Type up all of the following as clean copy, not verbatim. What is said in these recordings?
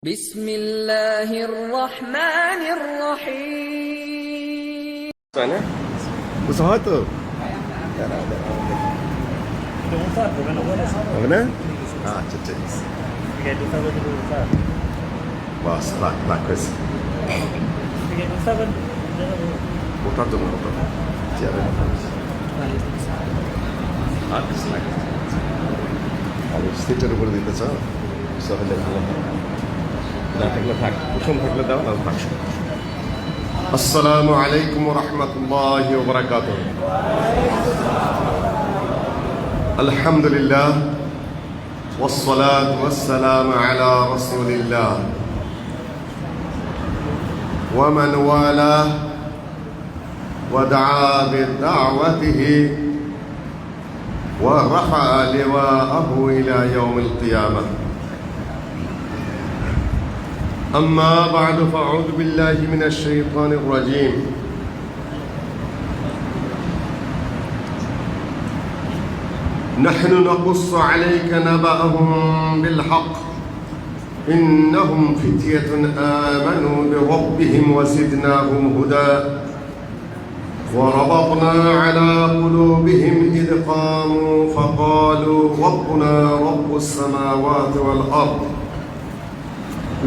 বিসমিল্লাহির রহমানির রহিম। তাই না? বুঝতে হয় তো? হবে না? আচ্ছা ঠিক আছে। বাস রাখ হয়েছে। ওঠার জন্য ওটা চেয়ারে আর কিছু লাগে আমি সিটের উপরে দিতে চাও সহলে ভালো না থাকলে থাক কুশন থাকলে দাও না থাক। আসসালামু আলাইকুম ওয়া রাহমাতুল্লাহি ওয়া বারাকাতুহু। আলহামদুলিল্লাহ ওয়াসসালাতু ওয়াসসালামু আলা রাসূলিল্লাহ ওয়া মান ওয়ালাহ ওয়া দাআ বিদাওয়াতিহি ওয়া রাফা লিওয়া'াহু ইলা ইয়াউমিল কিয়ামাহ। أما بعد فأعوذ بالله من الشيطان الرجيم. نحن نقص عليك نبأهم بالحق إنهم فتية آمنوا بربهم وزدناهم هدى وربطنا على قلوبهم إذ قاموا فقالوا ربنا رب السماوات والأرض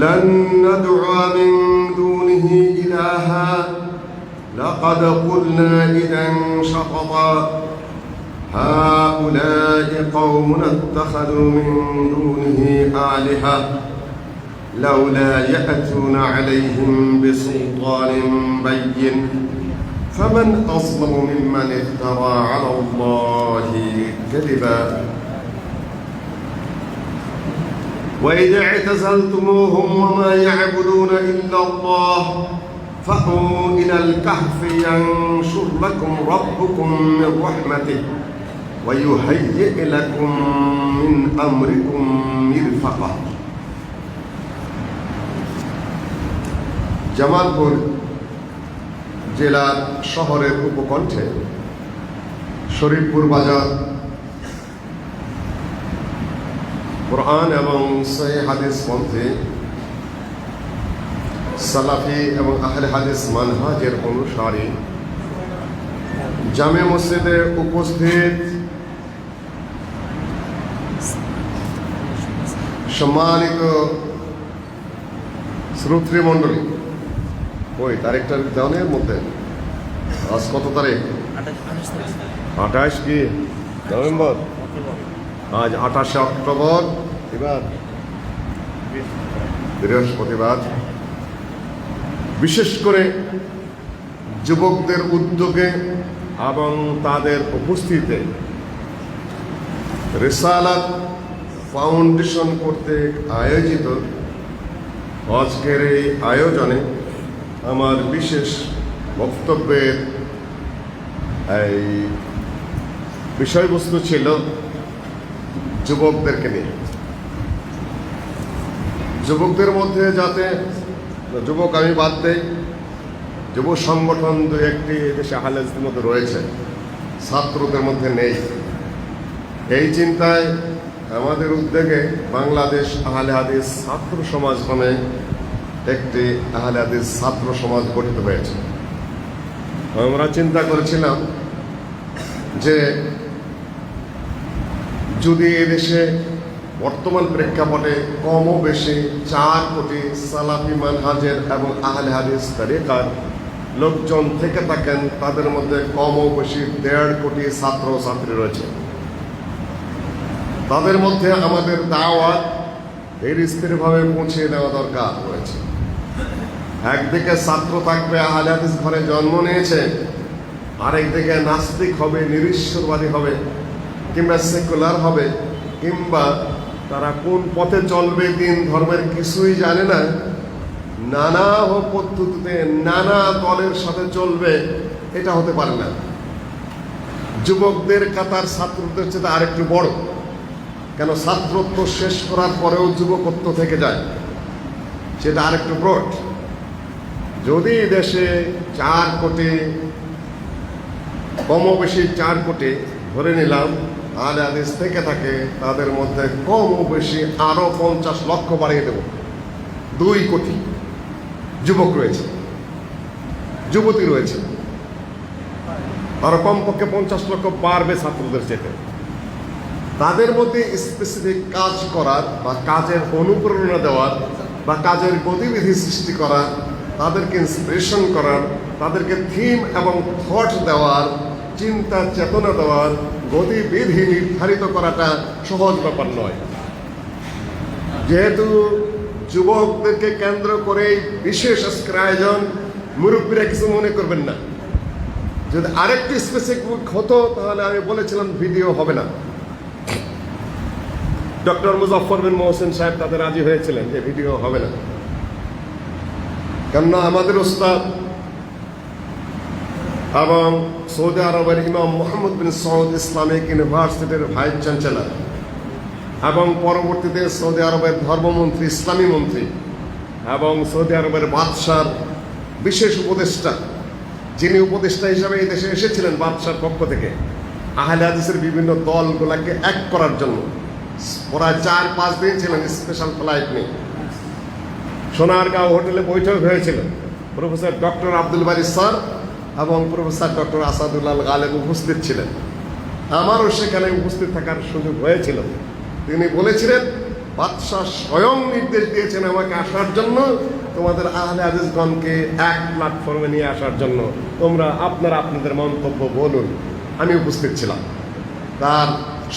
لن ندعو من دونه إلها لقد قلنا إذا شططا هؤلاء قومنا اتخذوا من دونه آلهة لولا يأتون عليهم بسلطان بين فمن أظلم ممن افترى على الله كذبا وإذا اعتزلتموهم وما يعبدون إلا الله فأووا إلى الكهف ينشر لكم ربكم من رحمته ويهيئ لكم من أمركم مرفقا. জামালপুর জেলার শহরের উপকণ্ঠে শরীফপুর বাজার কোরআন এবং সহিহ হাদিস পন্থে সালাফি এবং আহলে হাদিস মানহাজের অনুসারী জামে মসজিদে উপস্থিত সম্মানিত শ্রোতৃমণ্ডলী, ওই তারিখটার দেওয়ানের মধ্যে আজ কত তারিখ? 28 কি নভেম্বর? আজ 28 অক্টোবর, বৃহস্পতিবার। বিশেষ করে যুবকদের উদ্যোগে এবং তাদের উপস্থিতিতে রিসালাত ফাউন্ডেশন কর্তৃক আয়োজিত আজকের এই আয়োজনে আমার বিশেষ বক্তব্যের এই বিষয়বস্তু ছিল যুবকদেরকে নিয়ে। যুবকদের মধ্যে যাতে যুবক আমি বাদ দেই, যুব সংগঠন দু একটি দেশে আহলে হাদিসের মধ্যে রয়েছে, ছাত্রদের মধ্যে নেই। এই চিন্তায় আমাদের উদ্যোগে বাংলাদেশ আহলে হাদিস ছাত্র সমাজ নামে একটি আহলে হাদিস ছাত্র সমাজ গঠিত হয়েছে। আমরা চিন্তা করেছিলাম যে যদি এদেশে বর্তমান প্রেক্ষাপটে কমও বেশি 4 কোটি সালাফি মানহাজের এবং আহলে হাদিস তরিকার লোকজন থেকে থাকেন, তাদের মধ্যে কমও বেশি 1.5 কোটি ছাত্র ছাত্রী রয়েছে। তাদের মধ্যে আমাদের দাওয়াত এর স্থিরভাবে পৌঁছে দেওয়া দরকার রয়েছে। একদিকে ছাত্র থাকবে আহলে হাদিস ঘরে জন্ম নিয়েছে, আরেকদিকে নাস্তিক হবে, নিরীশ্বরবাদী হবে, কিংবা সেকুলার হবে, কিংবা তারা কোন পথে চলবে দিন ধর্মের কিছুই জানে না, নানা পদ্ধতিতে নানা দলের সাথে চলবে, এটা হতে পারে না। যুবকদের কাতার ছাত্রদের চেয়ে আরেকটু বড়, কেন ছাত্রত্ব শেষ করার পরেও যুবকত্ব থেকে যায়, সেটা আরেকটু ব্রড। যদি দেশে 4 কোটি কমও বেশি 4 কোটি ধরে নিলাম আহলে হাদিস থেকে থাকে, তাদের মধ্যে কম ও বেশি আরো 50 লক্ষ বাড়িয়ে দেব। 2 কোটি যুবক রয়েছে, যুবতী রয়েছে। আরো কমপক্ষে 50 লক্ষ বাড়বে ছাত্রদের চেতে। তাদের মধ্যে স্পেসিফিক কাজ করার বা কাজের অনুপ্রেরণা দেওয়ার বা কাজের গতিবিধি সৃষ্টি করার, তাদেরকে ইন্সপিরেশন করার, তাদেরকে থিম এবং থট দেওয়ার, চিন্তা চেতনা দেওয়ার, গতিবিধি নির্ধারিত করাটা সহজ ব্যাপার নয়। যেহেতু যুবকদেরকে কেন্দ্র করে বিশেষ আজকের আয়োজন, মুরব্বীরা কিছু মনে করবেন না। যদি আরেকটি স্পেসিফিক হতো তাহলে আমি বলেছিলাম ভিডিও হবে না। ডক্টর মুজফফর বিন মোহসেন সাহেব তাতে রাজি হয়েছিলেন যে ভিডিও হবে না, কেননা আমাদের ওস্তাদ এবং সৌদি আরবের ইমাম মোহাম্মদ বিন সৌদ ইসলামিক ইউনিভার্সিটির ভাইস চ্যান্সেলর এবং পরবর্তীতে সৌদি আরবের ধর্মমন্ত্রী, ইসলামী মন্ত্রী এবং সৌদি আরবের বাদশার বিশেষ উপদেষ্টা, যিনি উপদেষ্টা হিসাবে এই দেশে এসেছিলেন বাদশার পক্ষ থেকে আহলে হাদিসের বিভিন্ন দলগুলাকে এক করার জন্য, প্রায় 4-5 দিন ছিলেন স্পেশাল ফ্লাইট নিয়ে। সোনারগাঁও হোটেলে বৈঠক হয়েছিল। প্রফেসর ডক্টর আব্দুল বারী স্যার এবং প্রফেসর ডক্টর আসাদুল্লাহ গালেব উপস্থিত ছিলেন। আমারও সেখানে উপস্থিত থাকার সুযোগ হয়েছিল। তিনি বলেছিলেন, বাদশাহ স্বয়ং নির্দেশ দিয়েছেন আমাকে আসার জন্য, তোমাদের আহলে হাদিসগণকে এক প্ল্যাটফর্মে নিয়ে আসার জন্য, তোমরা আপনারা আপনাদের মন্তব্য বলুন। আমি উপস্থিত ছিলাম। তার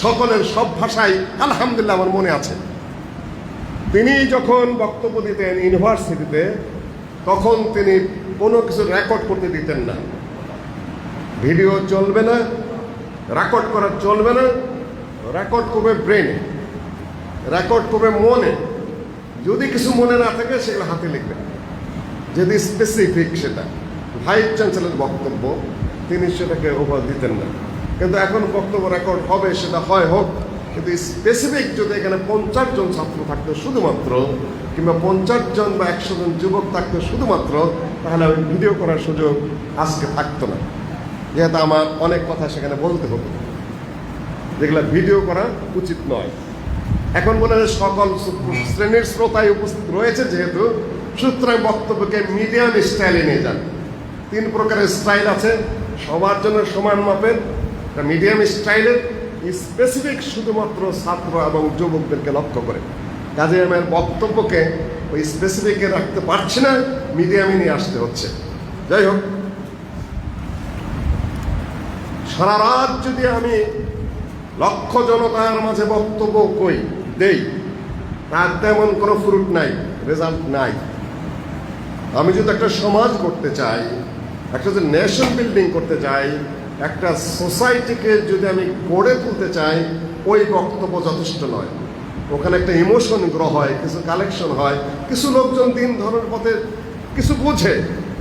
সকলের সব ভাষাই আলহামদুলিল্লাহ আমার মনে আছে। তিনি যখন বক্তব্য দিতেন ইউনিভার্সিটিতে, তখন তিনি কোনো কিছু রেকর্ড করতে দিতেন না। ভিডিও চলবে না, রেকর্ড করা চলবে না। রেকর্ড করবে ব্রেনে, রেকর্ড করবে মনে। যদি কিছু মনে না থাকে সেগুলো হাতে লিখবে, যদি স্পেসিফিক সেটা ভাইস চ্যান্সেলর বক্তব্য, তিনি সেটাকে ওভার দিতেন না। কিন্তু এখন বক্তব্য রেকর্ড হবে, সেটা হয় হোক, কিন্তু স্পেসিফিক যদি এখানে 50 জন ছাত্র থাকতো শুধুমাত্র, কিংবা 50 জন বা 100 জন যুবক থাকতো শুধুমাত্র, তাহলে ওই ভিডিও করার সুযোগ আজকে থাকতো না। যেহেতু আমার অনেক কথা সেখানে বলতে হতো, যেগুলো ভিডিও করা উচিত নয়। এখন বলে সকল শ্রেণীর শ্রোতায় উপস্থিত রয়েছে যেহেতু, সুতরাং বক্তব্যকে মিডিয়াম স্টাইলে নিয়ে যান। 3 প্রকারের স্টাইল আছে, সবার জন্য সমান মাপের। মিডিয়াম স্টাইলের স্পেসিফিক শুধুমাত্র ছাত্র এবং যুবকদেরকে লক্ষ্য করে। কাজে আমার বক্তব্যকে ওই স্পেসিফিকে রাখতে পারছি না, মিডিয়ামে নিয়ে আসতে হচ্ছে। যাই হোক, সারা রাত যদি আমি লক্ষ জনতার মাঝে বক্তব্য দেই, তার তেমন কোনো ফ্রুট নাই, রেজাল্ট নাই। আমি যদি একটা সমাজ করতে চাই, একটা যদি নেশন বিল্ডিং করতে চাই, একটা সোসাইটিকে যদি আমি গড়ে তুলতে চাই, ওই বক্তব্য যথেষ্ট নয়। ওখানে একটা ইমোশন গ্রো হয়, কিছু কালেকশন হয়, কিছু লোকজন দিন ধরার পথে কিছু বোঝে,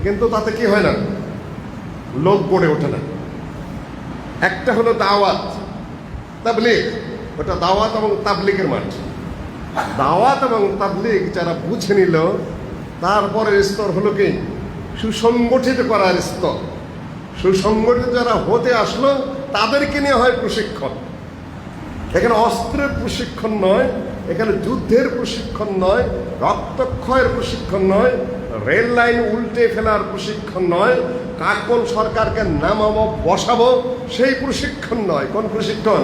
কিন্তু তাতে কি হয় না, লোক গড়ে ওঠে না। একটা হলো দাওয়াত, তাবলীগ। ওটা দাওয়াত এবং তাবলীগের মাঠ। দাওয়াত এবং তাবলীগ যারা বুঝে নিল, তারপরের স্তর হলো কি, সুসংগঠিত করার স্তর। সুসংগঠিত যারা হতে আসলো, তাদেরকে নিয়ে হয় প্রশিক্ষণ। এখানে অস্ত্রের প্রশিক্ষণ নয়, এখানে যুদ্ধের প্রশিক্ষণ নয়, রক্তক্ষয়ের প্রশিক্ষণ নয়, রেল লাইন উল্টে ফেলার প্রশিক্ষণ নয়, কোন সরকারকে নামাবো বসাবো সেই প্রশিক্ষণ নয়। কোন প্রশিক্ষণ?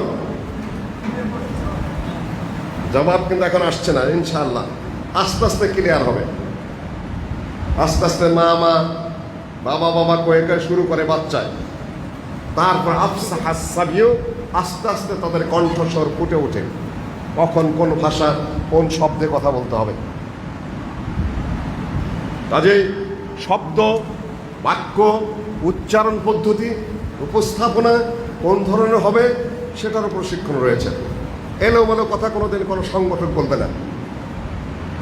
জবাব কিন্তু এখন আসছে না। ইনশাআল্লাহ আস্তে আস্তে ক্লিয়ার হবে। আস্তে আস্তে মা বাবা বাবা কয়ে শুরু করে বাচ্চায়, তারপর আফসা হাসাবিও আস্তে আস্তে তাদের কণ্ঠস্বর ফুটে ওঠে, কখন কোন ভাষা কোন শব্দে কথা বলতে হবে। কাজেই শব্দ, বাক্য, উচ্চারণ পদ্ধতি, উপস্থাপনা কোন ধরনের হবে সেটারও প্রশিক্ষণ রয়েছে। এলোমেলো কথা কোনোদিন কোনো সংগঠক বলবে না।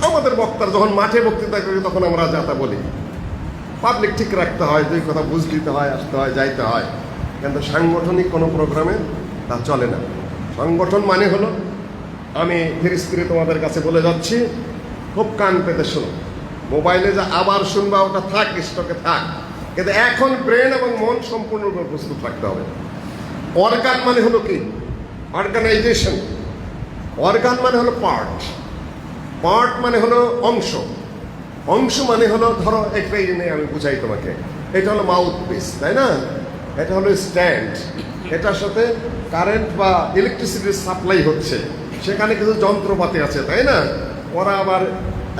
আমাদের বক্তার যখন মাঠে বক্তৃতা করি তখন আমরা যাতা বলি, পাবলিক ঠিক রাখতে হয়, 2 কথা বুঝ দিতে হয়, আসতে হয়, যাইতে হয়। কিন্তু সাংগঠনিক কোনো প্রোগ্রামে তা চলে না। সংগঠন মানে হলো, আমি ধীরে স্থিরে তোমাদের কাছে বলে যাচ্ছি, খুব কান পেতে শোনো। মোবাইলে যা আবার শুনবা ওটা থাক, স্টকে থাক, কিন্তু এখন ব্রেন এবং মন সম্পূর্ণরূপে প্রস্তুত রাখতে হবে। অর্গান মানে হলো কি, অর্গানাইজেশন। অর্গান মানে হলো পার্ট, পার্ট মানে হলো অংশ, অংশ মানে হলো, ধরো একটাই নেই, আমি বুঝাই তোমাকে। এটা হলো মাউথ পিস, তাই না? এটা হলো স্ট্যান্ড, এটার সাথে কারেন্ট বা ইলেকট্রিসিটির সাপ্লাই হচ্ছে, সেখানে কিছু যন্ত্রপাতি আছে, তাই না? ওরা আবার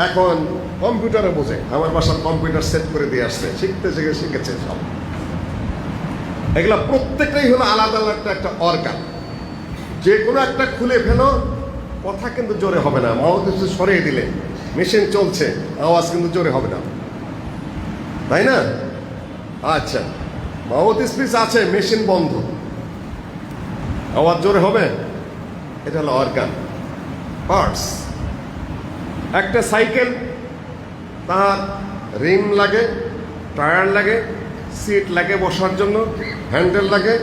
এখন কম্পিউটারে বোঝে, আমার বাসার কম্পিউটার সেট করে দিয়ে আসছে, শিখেছে সব। এগুলা প্রত্যেকটাই হলো আলাদা আলাদা একটা অর্গান। যে কোনো একটা খুলে ফেলো, কথা কিন্তু জোরে হবে না। মাউথ সরিয়ে দিলে মেশিন চলছে, আওয়াজ কিন্তু জোরে হবে না, তাই না? আচ্ছা, মাউথ স্পিচ আছে, মেশিন বন্ধ, আওয়াজ জোরে হবে? এটা হলো অর্গান, পার্টস। একটা সাইকেল, তার রিম লাগে, টায়ার লাগে, সিট লাগে বসার জন্য, হ্যান্ডেল লাগে,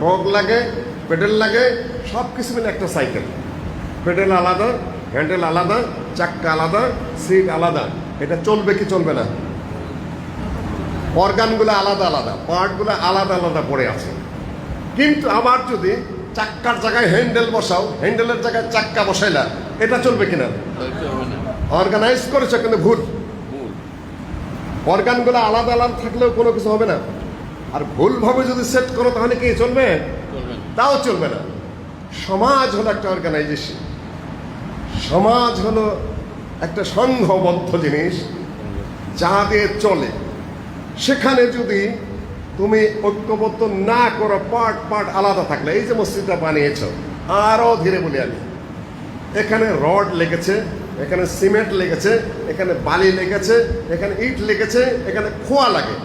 রগ লাগে, পেডেল লাগে, সব কিছু মিলে একটা সাইকেল। পেডেল আলাদা, হ্যান্ডেল আলাদা, চাক্কা আলাদা, সিট আলাদা। এটা চলবে কি চলবে না? অর্গানগুলো আলাদা আলাদা, পার্টগুলো আলাদা আলাদা পড়ে আছে। কিন্তু আবার যদি চাক্কার জায়গায় হ্যান্ডেল বসাও, হ্যান্ডেলের জায়গায় চাক্কা বসাইলা, এটা চলবে কিনা? অর্গানাইজ করেছে কিন্তু ভুল। অর্গানগুলো আলাদা আলাদা থাকলেও কোনো কিছু হবে না। আর ভুলভাবে যদি সেট করো, তাহলে কি চলবে? তাও চলবে না। সমাজ হলো একটা অর্গানাইজেশন, সমাজ হলো একটা সংঘবদ্ধ জিনিস যা দিয়ে চলে। সেখানে যদি তুমি ঐক্যবদ্ধ না করো, পার্ট পার্ট আলাদা থাকলে, এই যে মসজিদটা বানিয়েছ, আরও ধীরে বলি আমি, এখানে রড লেগেছে, এখানে সিমেন্ট লেগেছে, এখানে বালি লেগেছে, এখানে ইট লেগেছে, এখানে খোয়া লাগে,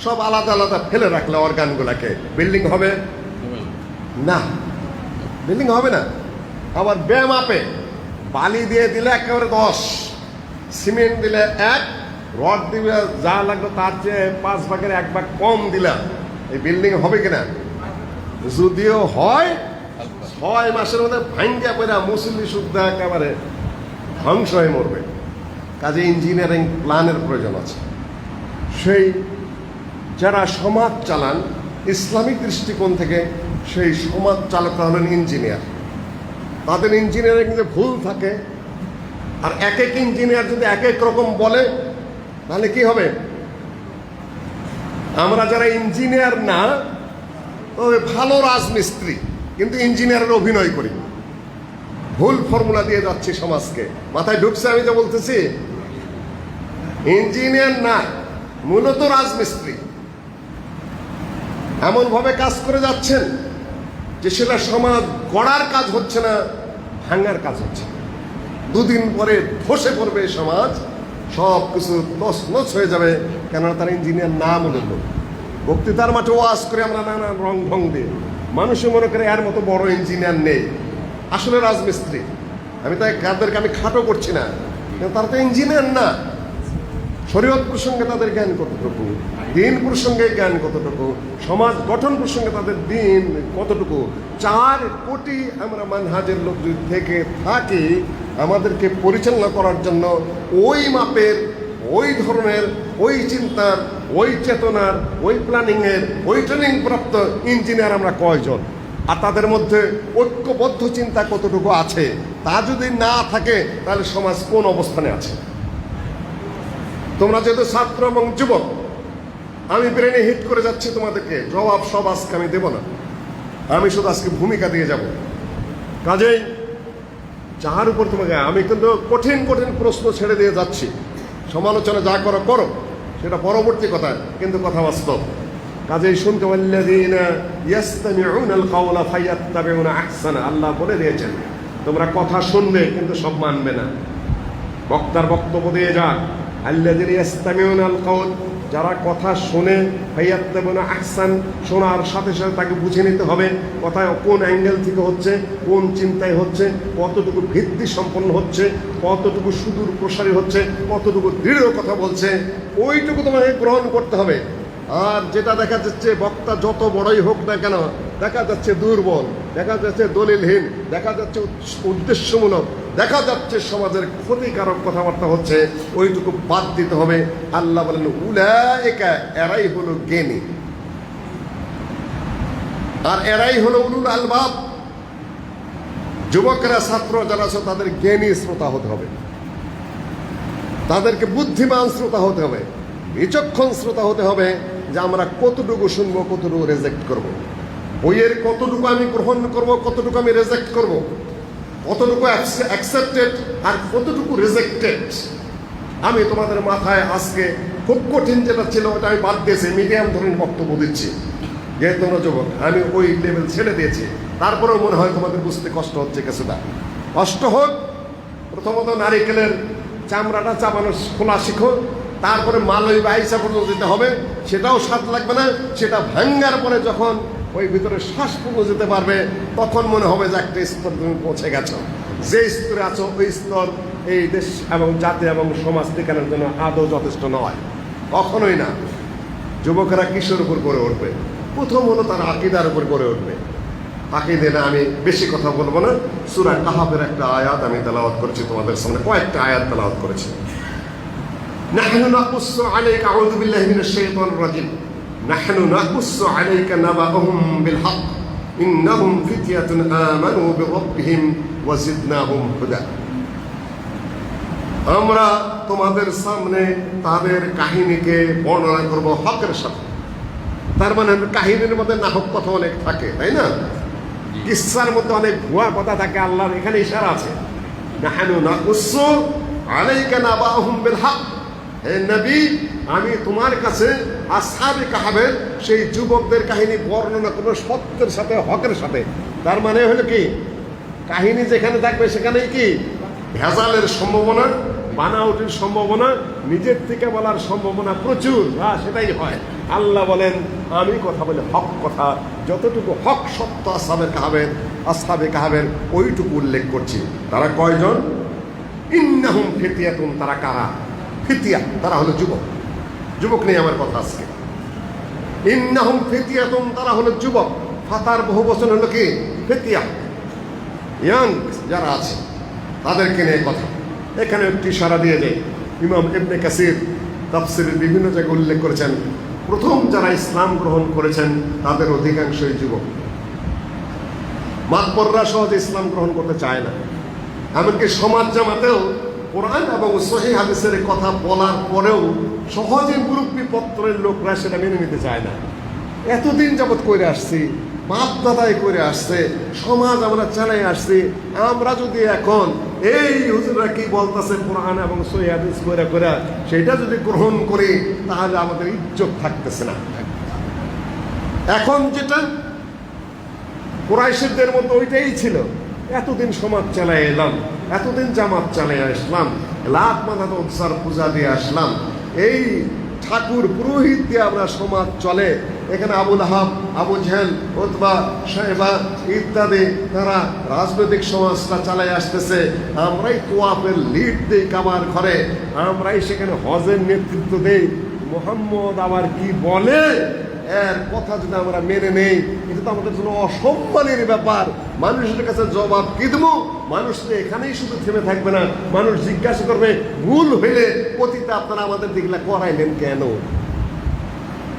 সব আলাদা আলাদা ফেলে রাখলে অর্গানগুলাকে, বিল্ডিং হবে না? বিল্ডিং হবে না। আবার ব্যামাপে বালি দিয়ে দিলে একেবারে 10, সিমেন্ট দিলে 1, রড দিলে যা লাগলো তার চেয়ে 5 ভাগের 1 ভাগ কম দিলাম, এই বিল্ডিং হবে কিনা? যদিও হয়, 6 মাসের মধ্যে ভাঙ্গা পড়া মুসল্লি সুদ্ধা একেবারে ধ্বংস হয়ে মরবে। কাজে ইঞ্জিনিয়ারিং প্ল্যানের প্রয়োজন আছে। সেই যারা সমাজ চালান ইসলামিক দৃষ্টিকোণ থেকে, সেই সমাজ চালকরা হলেন ইঞ্জিনিয়ার। তাদের ইঞ্জিনিয়ারিং যে ভুল থাকে, আর এক এক ইঞ্জিনিয়ার যদি এক এক রকম বলে, তাহলে কি হবে? আমরা যারা ইঞ্জিনিয়ার না, তবে ভালো রাজমিস্ত্রি, কিন্তু ইঞ্জিনিয়ারের অভিনয় করি, ভুল ফর্মুলা দিয়ে যাচ্ছি সমাজকে। মাথায় ঢুকছে আমি যা বলতেছি? ইঞ্জিনিয়ার না, মূলত রাজমিস্ত্রি। এমনভাবে কাজ করে যাচ্ছেন যে সেটা সমাজ গড়ার কাজ হচ্ছে না, ভাঙার কাজ হচ্ছে। দুদিন পরে ধসে পড়বে সমাজ, সব কিছু নস হয়ে যাবে। কেননা তার ইঞ্জিনিয়ার না মূলত। বক্তৃতার মাঠে ওয়াজ করে আমরা নানা রং ঢং দিয়ে মানুষও মনে করে এর মতো বড় ইঞ্জিনিয়ার নেই, আসলে রাজমিস্ত্রি। আমি তাই কাদেরকে আমি খাটো করছি না, কিন্তু তারা তো ইঞ্জিনিয়ার না। শরীয়ত প্রসঙ্গে তাদের জ্ঞান কতটুকু, দিন প্রসঙ্গে জ্ঞান কতটুকু, সমাজ গঠন প্রসঙ্গে তাদের দিন কতটুকু। 4 কোটি আমরা মানহাজের লোক যদি থেকে থাকি, আমাদেরকে পরিচালনা করার জন্য ওই মাপের, ওই ধরনের, ওই চিন্তার, ওই চেতনার, ওই প্ল্যানিংয়ের, ওই ট্রেনিং প্রাপ্ত ইঞ্জিনিয়ার আমরা কয়জন? আর তাদের মধ্যে ঐক্যবদ্ধ চিন্তা কতটুকু আছে? তা যদি না থাকে, তাহলে সমাজ কোন অবস্থানে আছে? তোমরা যেহেতু ছাত্র এবং যুবক, আমি ব্রেনে হিট করে যাচ্ছি তোমাদেরকে, জবাব সব আজকে আমি দেব না, আমি শুধু আজকে ভূমিকা দিয়ে যাব। কাজেই যার উপর তোমাকে আমি কিন্তু কঠিন কঠিন প্রশ্ন ছেড়ে দিয়ে যাচ্ছি। সমালোচনা যা করো করো, সেটা পরবর্তী কথা, কিন্তু কথা বাস্তব। কাজেই শুনতে আল্লাহ বলে দিয়েছেন, তোমরা কথা শুনবে কিন্তু সব মানবে না। বক্তার বক্তব্য দিয়ে যাক, আল্লাযীনা ইয়াসতামিউনাল কাওল, যারা কথা শোনে, ফায়াত্তাবিউনা আহসান, শোনার সাথে সাথে তাকে বুঝে নিতে হবে কথায় কোন অ্যাঙ্গেল থেকে হচ্ছে, কোন চিন্তায় হচ্ছে, কতটুকু ভিত্তি সম্পন্ন হচ্ছে, কতটুকু সুদূর প্রসারী হচ্ছে, কতটুকু দৃঢ় কথা বলছে, ওইটুকু তোমাকে গ্রহণ করতে হবে। আর যেটা দেখা যাচ্ছে, বক্তা যত বড়ই হোক না কেন, দেখা যাচ্ছে দুর্বল, দেখা যাচ্ছে দলিলহীন, দেখা যাচ্ছে উদ্দেশ্যমূলক, দেখা যাচ্ছে সমাজের ক্ষতিকারক কথাবার্তা হচ্ছে, ওইটুকু বাদ দিতে হবে। আল্লাহ বলেন উলাইকা, এরাই হলো জ্ঞানী, আর এরাই হলো উলুল আলবাব। যুবকরা, ছাত্র যারা আছে, তাদের জ্ঞানী শ্রোতা হতে হবে। তাদেরকে বুদ্ধিমান শ্রোতা হতে হবে, বিচক্ষণ শ্রোতা হতে হবে, যে আমরা কতটুকু শুনবো, কতটুকু রেজেক্ট করব। বইয়ের কতটুকু আমি গ্রহণ করব, কতটুকু আমি রেজেক্ট করব, কতটুকু অ্যাকসেপ্টেড আর কতটুকু রিজেক্টেড। আমি তোমাদের মাথায় আজকে খুব কঠিন যেটা ছিল ওটা আমি বাদ দিয়েছি, মিডিয়াম ধরনের বক্তব্য দিচ্ছি। যেহেতু তোমরা যুবক, আমি ওই লেভেল ছেড়ে দিয়েছি। তারপরেও মনে হয় তোমাদের বুঝতে কষ্ট হচ্ছে কিছুটা। কষ্ট হোক। প্রথমত নারিকেলের চামড়াটা চাবানো খোলা শিখো, তারপরে মালই বা আইসা পর্যন্ত দিতে হবে, সেটাও স্বাদ লাগবে না। সেটা ভাঙ্গার পরে যখন ওই ভিতরে শ্বাস পূর্ণ যেতে পারবে, তখন মনে হবে যে একটা স্তর তুমি পৌঁছে গেছো। যে স্তরে আছো ওই স্তর এই দেশ এবং জাতি এবং সমাজ টিকানোর জন্য আদৌ যথেষ্ট নয়, কখনোই না। যুবকেরা কিসের উপর গড়ে উঠবে? প্রথম হলো তার আকীদার উপর গড়ে উঠবে। আকীদা না, আমি বেশি কথা বলবো না। সূরা কাহাফের একটা আয়াত আমি তেলাওয়াত করেছি তোমাদের সামনে, কয়েকটা আয়াত তেলাওয়াত করেছি। নাহনু নাকুসসু আলাইকা, আউযু বিল্লাহি মিনাশ শাইতানির রাজিম, নাহনু নাকুসসু আলাইকা নাবাআহুম বিল হক, ইন্নাহুম ফিতয়াতুন আমানু বিরাব্বিহিম ওয়া জিদনাহুম হুদা। আমরা তোমাদের সামনে তাদের কাহিনীকে বর্ণনা করব হকের সাথে। তার মানে কাহিনীর মধ্যে নাহক কথা অনেক থাকে, তাই না? কিসসার মধ্যে অনেক ভুয়া কথা থাকে। আল্লাহর এখানে ইশারা আছে, নাহনু নাকুসসু আলাইকা নাবাআহুম বিল হক। হে নবী, আমি তোমার কাছে আসহাবে কাহাফের সেই যুবকদের কাহিনী বর্ণনা করব সত্যের সাথে, হকের সাথে। তার মানে হলো কি, কাহিনী যেখানে থাকবে সেখানেই কি ভেজালের সম্ভাবনা, বানাউটির সম্ভাবনা, নিজের থেকে বলার সম্ভাবনা প্রচুর। সেটাই হয়। আল্লাহ বলেন, আমি কথা বলে হক কথা, যতটুকু হক সত্য আসহাবে কাহাফের ওইটুকু উল্লেখ করছি। তারা কয়জন? ইন্নাহুম ফিতয়াতুন। তারা কারা? ফিতিয়া, তারা হলো যুবক। যুবক নেই আমার কথা আজকে। ইন্নাহুম ফিতয়াতুন, তারা হলো যুবক। ফাতার বহু বচন হলো কি? ফিতিয়া, ইয়াং যারা আছে তাদেরকে নিয়ে কথা। এখানে একটি ইশারা দিয়ে যায়। ইমাম ইবনে কাসির তাফসীরের বিভিন্ন জায়গায় উল্লেখ করেছেন, প্রথম যারা ইসলাম গ্রহণ করেছেন তাদের অধিকাংশই যুবক। মাতবররা সহজে ইসলাম গ্রহণ করতে চায় না। এমনকি সমাজ জামাতেও কোরআন এবং সহিহ হাদিসের কথা বলার পরেও সহজে মুরব্বী পত্রের লোকরা সেটা মেনে নিতে চায় না। এতদিন যাবৎ করে আসছি, বাপ দাদাই করে আসছে, সমাজ আমরা চালাই আসছি। আমরা যদি এখন এই হুজুররা কি বলতেছে কোরআন এবং সহিহ হাদিস করে করে সেটা যদি গ্রহণ করি, তাহলে আমাদের ইজ্জত থাকতেছে না। এখন যেটা কুরাইশদের মতো ওইটাই ছিল। এতদিন সমাজ চালাই এলাম, এতদিন জামাত চালাই আসলাম, লাত মানাত উৎসার পূজা দিয়ে আসলাম, এই ঠাকুর পুরোহিত দিয়ে আমরা সমাজ চলে। এখানে আবুল আহাব, আবু জেহেল, উতবা, শাইবা ইত্যাদি তারা রাজনৈতিক সমাজটা চালাই আসতেছে। আমরাই তোয়াফের লিড দিই কাবার ঘরে, আমরাই সেখানে হজের নেতৃত্ব দেই। মোহাম্মদ আবার কি বলে এর কথা যদি আমরা মেনে নেই, এটা তো আমাদের জন্য অসম্মানের ব্যাপার। মানুষের কাছে জবাব কি দেবো? মানুষ তো এখানেই শুধু থেমে থাকবে না, মানুষ জিজ্ঞাসা করবে ভুল হইলে অতীতে আপনারা আমাদের দিকলা করাইলেন কেন?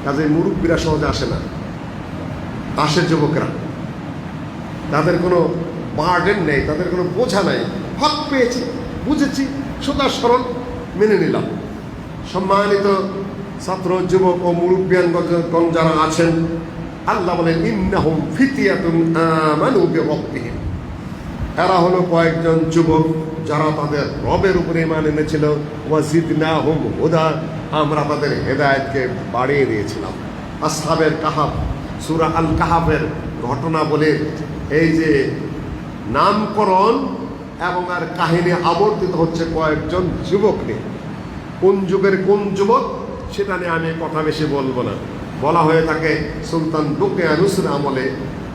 কাজে মুরব্বীরা সহজে আসে না, আসে যুবকরা। তাদের কোনো বার্ডেন নেই, তাদের কোনো বোঝা নাই। হক পেয়েছি, বুঝেছি, সোজা সরল মেনে নিলাম। সম্মানিত ছাত্র, যুবক ও মুরব্বিয়ানগণ যারা আছেন, আল্লাহ বলেন ইন্নাহুম ফিতয়াতুন আমানু বিরাব্বিহিম। এরা হলো কয়েকজন যুবক যারা তাদের রবের উপরে ঈমান এনেছিল। ওয়া জিদনাহুম হুদা, আমরা তাদের হেদায়েতকে বাড়িয়ে দিয়েছিলাম। আসহাবের কাহাফ, সূরা আল কাহাফের ঘটনা বলে এই যে নামকরণ এবং আর কাহিনী আবর্তিত হচ্ছে কয়েকজন যুবক নিয়ে। কোন যুগের কোন যুবক সেটা নিয়ে আমি কথা বেশি বলবো না। বলা হয়ে থাকে সুলতান বুকিয়ানুসের আমলে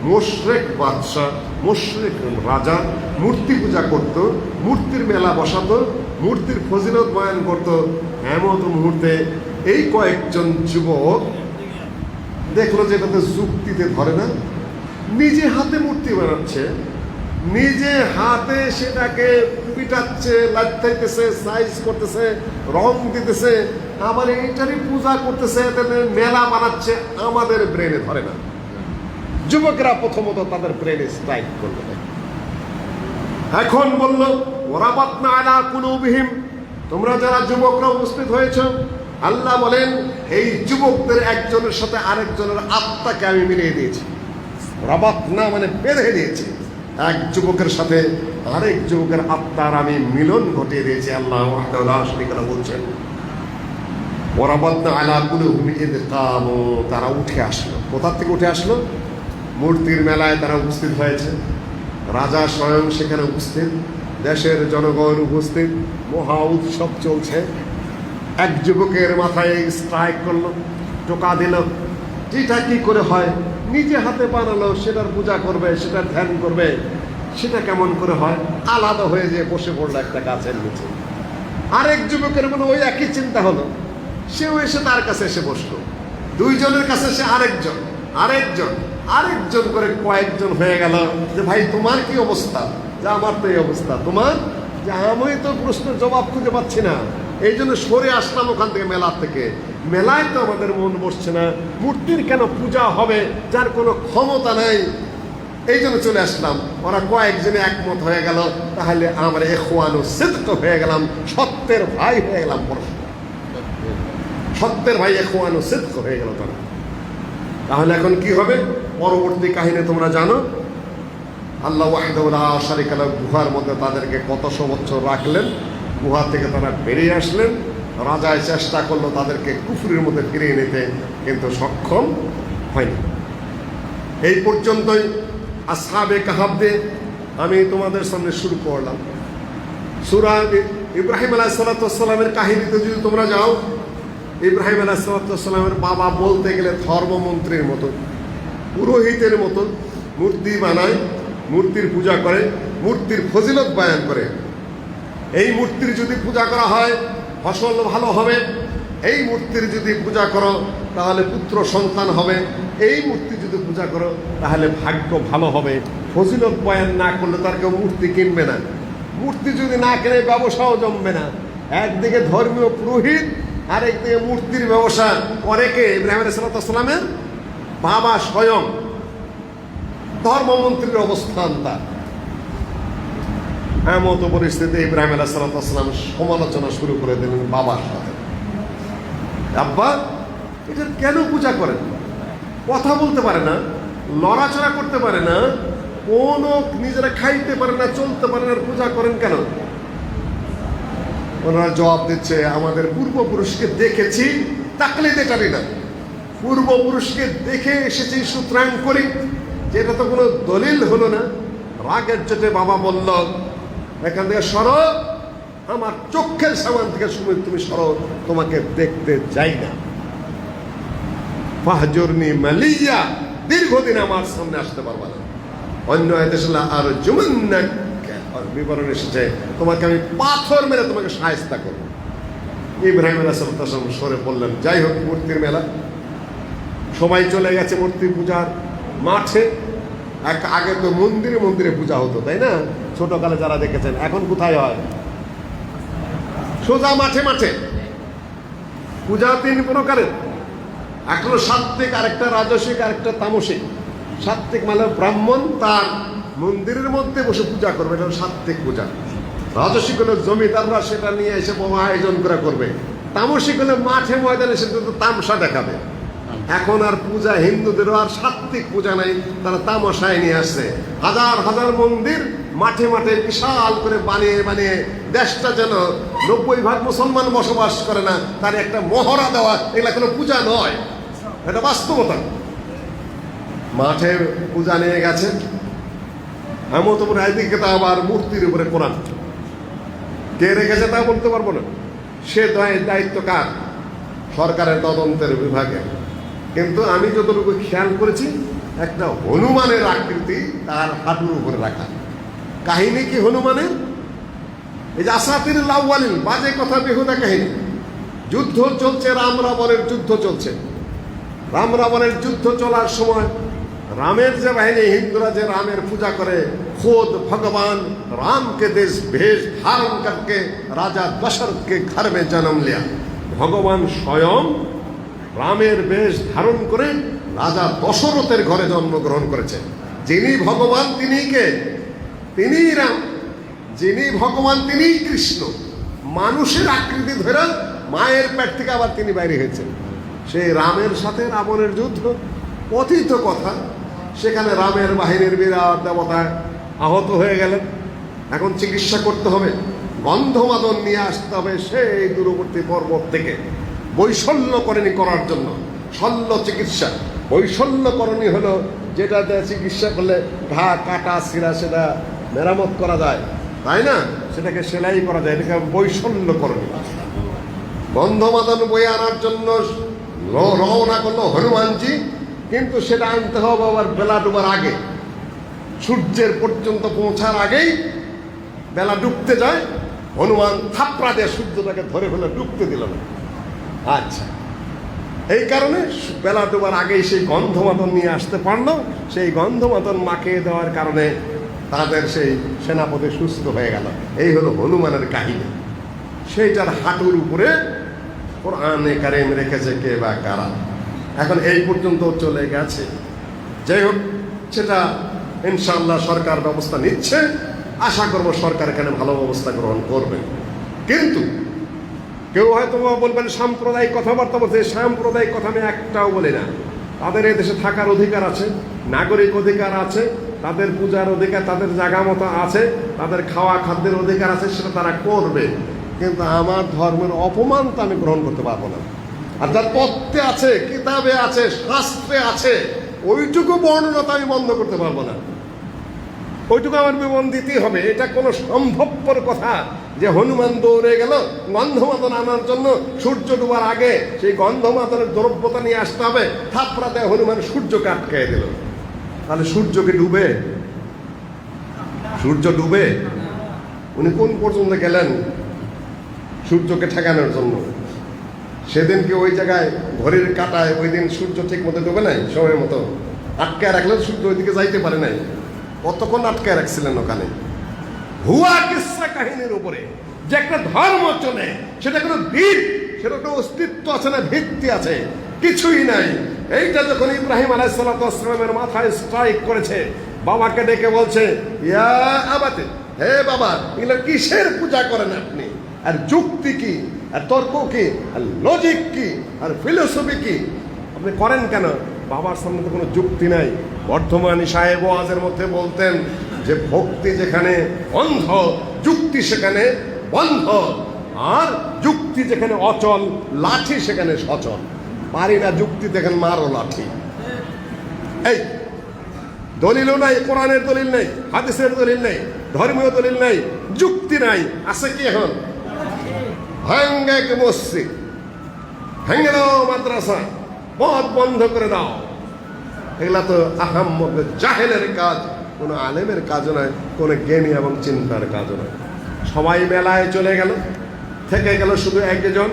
মুশরিক বাদশাহ, মুশরিক রাজা মূর্তি পূজা করত, মূর্তির মেলা বসাতো, মূর্তির ফজিলত বয়ান করত। এমন মুহূর্তে এই কয়েকজন যুবক দেখলো যে এটাতে যুক্তিতে ধরে না, নিজে হাতে মূর্তি বানাচ্ছে, নিজে হাতে সেটাকে পিটাচ্ছে, লাইতেছে, সাইজ করতেছে, রং দিতেছে, আবার এইটারই পূজা করতেছে, মেলা বানাচ্ছে। আমাদের ব্রেনে ধরে না। যুবকরা প্রথমত তাদের ব্রেনে স্ট্রাইক করলো। এখন বলল ওরাবাতনা আলা কুলুবিহিম, তোমরা যারা যুবকরা উপস্থিত হয়েছ, আল্লাহ বলেন এই যুবকদের একজনের সাথে আরেকজনের আত্মাকে আমি মিলিয়ে দিয়েছি। রাবাত না মানে বেঁধে দিয়েছি। এক যুবকের সাথে আরেক যুবকের আত্মার আমি মিলন ঘটিয়ে দিয়েছি। আল্লাহ ওয়াহদাহু লা শারীকা লাহু বলছেন, ওয়ারাবাতনা আলা কুলুবিহিম ইয কামু, তারা উঠে আসলো। কোথা থেকে উঠে আসলো? মূর্তির মেলায় তারা উপস্থিত হয়েছে। রাজা স্বয়ং সেখানে উপস্থিত, দেশের জনগণ উপস্থিত, মহা উৎসব চলছে। এক যুবকের মাথায় স্ট্রাইক করলো, টোকা দিল। যেটা কি করে হয়, নিজে হাতে বানালো, সেটার পূজা করবে, সেটার ধ্যান করবে, সেটা কেমন করে হয়? আলাদা হয়ে যে বসে পড়লো একটা গাছের নিচে। আরেক যুবকের মনে ওই একই চিন্তা হলো, সেও এসে তার কাছে এসে বসলো। দুইজনের কাছে সে আরেকজন করে কয়েকজন হয়ে গেল যে ভাই তোমার কি অবস্থা? যে আমার তো এই অবস্থা। তোমার? যে আমি তো প্রশ্নের জবাব খুঁজে পাচ্ছি না, এই জন্য সরে আসলাম ওখান থেকে, মেলা থেকে। মেলায় তো আমাদের মন বসছে না, মূর্তির কেন পূজা হবে যার কোনো ক্ষমতা নাই, এই জন্য চলে আসলাম। ওরা কয়েকজনে একমত হয়ে গেল, তাহলে আমরা ইখওয়ানু সিদক হয়ে গেলাম, সত্যের ভাই হয়ে গেলাম পরস্পর। সত্যের ভাই ইখওয়ানু সিদক হয়ে গেল তারা। তাহলে এখন কি হবে? পরবর্তী কাহিনী তোমরা জানো। আল্লাহ ওয়াহদাহু লা শারীকা লাহু গুহার মধ্যে তাদেরকে কতশো বছর রাখলেন। গুহা থেকে তারা বেরিয়ে আসলেন। রাজায় চেষ্টা করলো তাদেরকে কুফরির মধ্যে ফিরিয়ে নিতে, কিন্তু সক্ষম হয়নি। এই পর্যন্তই আসহাবে কাহাফ দিয়ে আমি তোমাদের সামনে শুরু করলাম। সূরা ইব্রাহিম আলাইহিস সালামের কাহিনীতে যদি তোমরা যাও, ইব্রাহিম আলাইহিস সালামের বাবা বলতে গেলে ধর্মমন্ত্রীর মতো, পুরোহিতের মতো মূর্তি বানায়, মূর্তির পূজা করে, মূর্তির ফজিলত বয়ান করে। এই মূর্তির যদি পূজা করা হয় ফসল ভালো হবে, এই মূর্তির যদি পূজা করো তাহলে পুত্র সন্তান হবে, এই মূর্তি যদি পূজা করো তাহলে ভাগ্য ভালো হবে। ফজিলত বয়ান না করলে তার কেউ মূর্তি কিনবে না। মূর্তি যদি না কেনে ব্যবসাও জমবে না। একদিকে ধর্মীয় পুরোহিত, আর একদিকে মূর্তির ব্যবসা করে কে? ইব্রাহিম আলাইহিস সালামের বাবা স্বয়ং। ধর্মমন্ত্রীর অবস্থান তার। এমত পরিস্থিতি ইব্রাহিম আলাইহিস সালাম সমালোচনা শুরু করে দিলেন বাবার সাথে। আব্বা, এটা কেন পূজা করেন? কথা বলতে পারে না, লড়াচড়া করতে পারে না, কোনো নিজেরা খাইতে পারে না, চলতে পারে না, পূজা করেন কেন? ওনারা জবাব দিচ্ছে, আমাদের পূর্বপুরুষকে দেখেছি, তাকলিদে টানি না। পূর্বপুরুষকে দেখে এসেছি, সুতরাং করি। যেটা তো কোনো দলিল হলো না। রাগের চোটে বাবা বলল, এখান থেকে সরো, আমার চোখের সামনে থেকে শুনে তুমি সরো, তোমাকে দেখতে যাই না। ফাহজুরনি মালিয়া, দীর্ঘদিন আমার সামনে আসতে পারবা না। অন্য আয়াতে আর জুমান্নাক বিবরণ এসেছে, তোমাকে আমি পাথর মেরে তোমাকে শায়েস্তা করব। ইব্রাহিম আলাইহিস সালাম সরে পড়লেন। যাই হোক, মূর্তির মেলা সবাই চলে গেছে মূর্তি পূজার মাঠে। আগে তো মন্দিরে মন্দিরে পূজা হতো, তাই না? ছোটকালে যারা দেখেছেন। এখন কোথায় হয়? সোজা মাঠে মাঠে পূজা তিন প্রকারের। একটা হলো সাত্ত্বিক, আরেকটা রাজসিক, আরেকটা তামসিক। সাত্ত্বিক মানে ব্রাহ্মণ তার মন্দিরের মধ্যে বসে পূজা করবে, এটা হলো সাত্ত্বিক পূজা। রাজসিক হলো জমিদাররা সেটা নিয়ে এসে আয়োজন করে করবে। তামসিক হলে মাঠে ময়দানে সে তামসা দেখাবে। এখন আর পূজা হিন্দুদেরও আর সাত্ত্বিক পূজা নাই, তারা তামাশায় নিয়ে আসছে। হাজার হাজার মন্দির মাঠে মাঠে বিশাল করে বানিয়ে বানিয়ে দেশটা যেন 90% মুসলমান বসবাস করে না, তার একটা মহড়া দেওয়া, এগুলা কোনো পূজা নয়, এটা বাস্তবতা। মাঠে পূজা নিয়ে গেছে। এমন তোমার একদিকে তা আবার মূর্তির উপরে কোরআন। কে রেখেছে তা বলতে পারবো না। সে দায়িত্ব কার? সরকারের তদন্তের বিভাগে। কিন্তু আমি যতটুকু খেয়াল করেছি, একটা হনুমানের আকৃতি তার হাঁটুর উপরে রাখা। কাহিনী কি হনুমানের? এই যে আসাতিরুল আউয়ালিন, বাজে কথা, বেহুদা কাহিনী। যুদ্ধ চলছে, রাম রাবণের যুদ্ধ চলছে। রাম রাবণের যুদ্ধ চলার সময় রামের যে বাহিনী, হিন্দুরা যে রামের পূজা করে, খোদ ভগবান राम के देश भेष धारण करके राजा दशरथ के घर में जन्म लिया। भगवान स्वयं রামের বেশ ধারণ করে রাজা দশরথের ঘরে জন্মগ্রহণ করেছে। যিনি ভগবান তিনি কে? তিনি রাম। যিনি ভগবান তিনি কৃষ্ণ। মানুষের আকৃতি ধরে মায়ের পেট থেকে আবার তিনি বাইরে হয়েছেন। সেই রামের সাথে রাবণের যুদ্ধ, কথিত কথা, সেখানে রামের বাহিনীর বিরাট দেবতা আহত হয়ে গেলেন। এখন চিকিৎসা করতে হবে, গন্ধমাদন নিয়ে আসতে হবে সেই দূরবর্তী পর্বত থেকে, বৈষল্যকরণী করার জন্য। শল্য চিকিৎসা, বৈষল্যকরণী হলো যেটা চিকিৎসা করলে ঘা কাটা ছিঁড়া সেটা মেরামত করা যায়, তাই না? সেটাকে সেলাই করা যায়, এটাকে বৈষল্যকরণী। গন্ধমাদন বয়ে আনার জন্য রওনা করলো হনুমানজি, কিন্তু সেটা আনতে হবে আবার বেলা ডুবার আগে, সূর্যের পর্যন্ত পৌঁছার আগেই বেলা ডুবতে যায়। হনুমান থাপড়া দিয়ে সূর্যটাকে ধরে ফেলে ডুবতে দিল না। আচ্ছা, এই কারণে বেলা ডুবার আগেই সেই গন্ধমাদন নিয়ে আসতে পারলো। সেই গন্ধমাদন মাখিয়ে দেওয়ার কারণে তাদের সেই সেনাপতি সুস্থ হয়ে গেল। এই হলো হনুমানের কাহিনী। সেইটার হাঁটুর উপরে কোরআনে কারিম রেখেছে কে বা কারা। এখন এই পর্যন্ত চলে গেছে। যাই হোক, সেটা ইনশাআল্লাহ সরকার ব্যবস্থা নিচ্ছে। আশা করব সরকার এখানে ভালো ব্যবস্থা গ্রহণ করবে। কিন্তু কেউ হয়তো বলবেন সাম্প্রদায়িক কথাবার্তা বলছে। সাম্প্রদায়িক কথা আমি একটাও বলি না। তাদের এই দেশে থাকার অধিকার আছে, নাগরিক অধিকার আছে, তাদের পূজার অধিকার, তাদের জায়গা মতো আছে, তাদের খাওয়া খাদ্যের অধিকার আছে, সেটা তারা করবে। কিন্তু আমার ধর্মের অপমান তো আমি গ্রহণ করতে পারবো না। আর যার তত্ত্বে আছে, কিতাবে আছে, শাস্ত্রে আছে, ওইটুকু বর্ণনা তো আমি বন্ধ করতে পারবো না। ওইটুকু আমার বিবরণ দিতেই হবে। এটা কোনো সম্ভবপর কথা যে হনুমান দৌড়ে গেল গন্ধমাদন আনার জন্য, সূর্য ডুবার আগে সেই গন্ধমাদনের দ্রব্যতা নিয়ে আসতে হবে, থাপড়াতে হনুমান সূর্যকে আটকাই দিল। তাহলে সূর্যকে ডুবে, সূর্য ডুবে উনি কোন পর্যন্ত গেলেন সূর্যকে ঠেকানোর জন্য? সেদিন কি ওই জায়গায় ঘড়ির কাটায় ওই দিন সূর্য ঠিক মতো ডুবে নাই? সময় মতো আটকায় রাখলেন, সূর্য ওইদিকে যাইতে পারে নাই। কতক্ষণ আটকায় রাখছিলেন ওখানে? হুয়া কিসসা কাহিনীর উপরে যে একটা ধর্ম চলে, সেটা কোনো দিন, সেটা কোনো অস্তিত্ব আছে না, ভিত্তি আছে? কিছুই নাই। এইটা যখন ইব্রাহিম আলাইহিস সালামের মাথায় স্ট্রাইক করেছে, বাবাকে ডেকে বলছে, ইয়া আবাতে, হে বাবা, এগুলো কিসের পূজা করেন আপনি? আর যুক্তি কি, আর তর্ক কি, আর লজিক কি, আর ফিলোসফি কি আপনি করেন কেন? বাবার সামনে তো কোনো যুক্তি নাই। বর্ধমানী সাহেব ওয়াজের মধ্যে বলতেন যে ভক্তি যেখানে অন্ধ, যুক্তি সেখানে বন্ধ, আর যুক্তি যেখানে অচল, লাঠি সেখানে সচল। পারি না যুক্তি, দেখেন মারো লাঠি। এই দলিলও নাই, কোরআনের দলিল নেই, হাদিসের দলিল নেই, ধর্মীয় দলিল নেই, যুক্তি নাই, আছে কি? এখন ভাঙ্গে মসজিদ, ভেঙে দাও মাদ্রাসা, পথ বন্ধ করে দাও। এগুলা তো আহাম্মক জাহেলের কাজ, কোনো আলেমের কাজও নয়, কোনো জ্ঞানী এবং চিন্তার কাজও নয়। সবাই মেলায় চলে গেল, থেকে গেল শুধু একজন।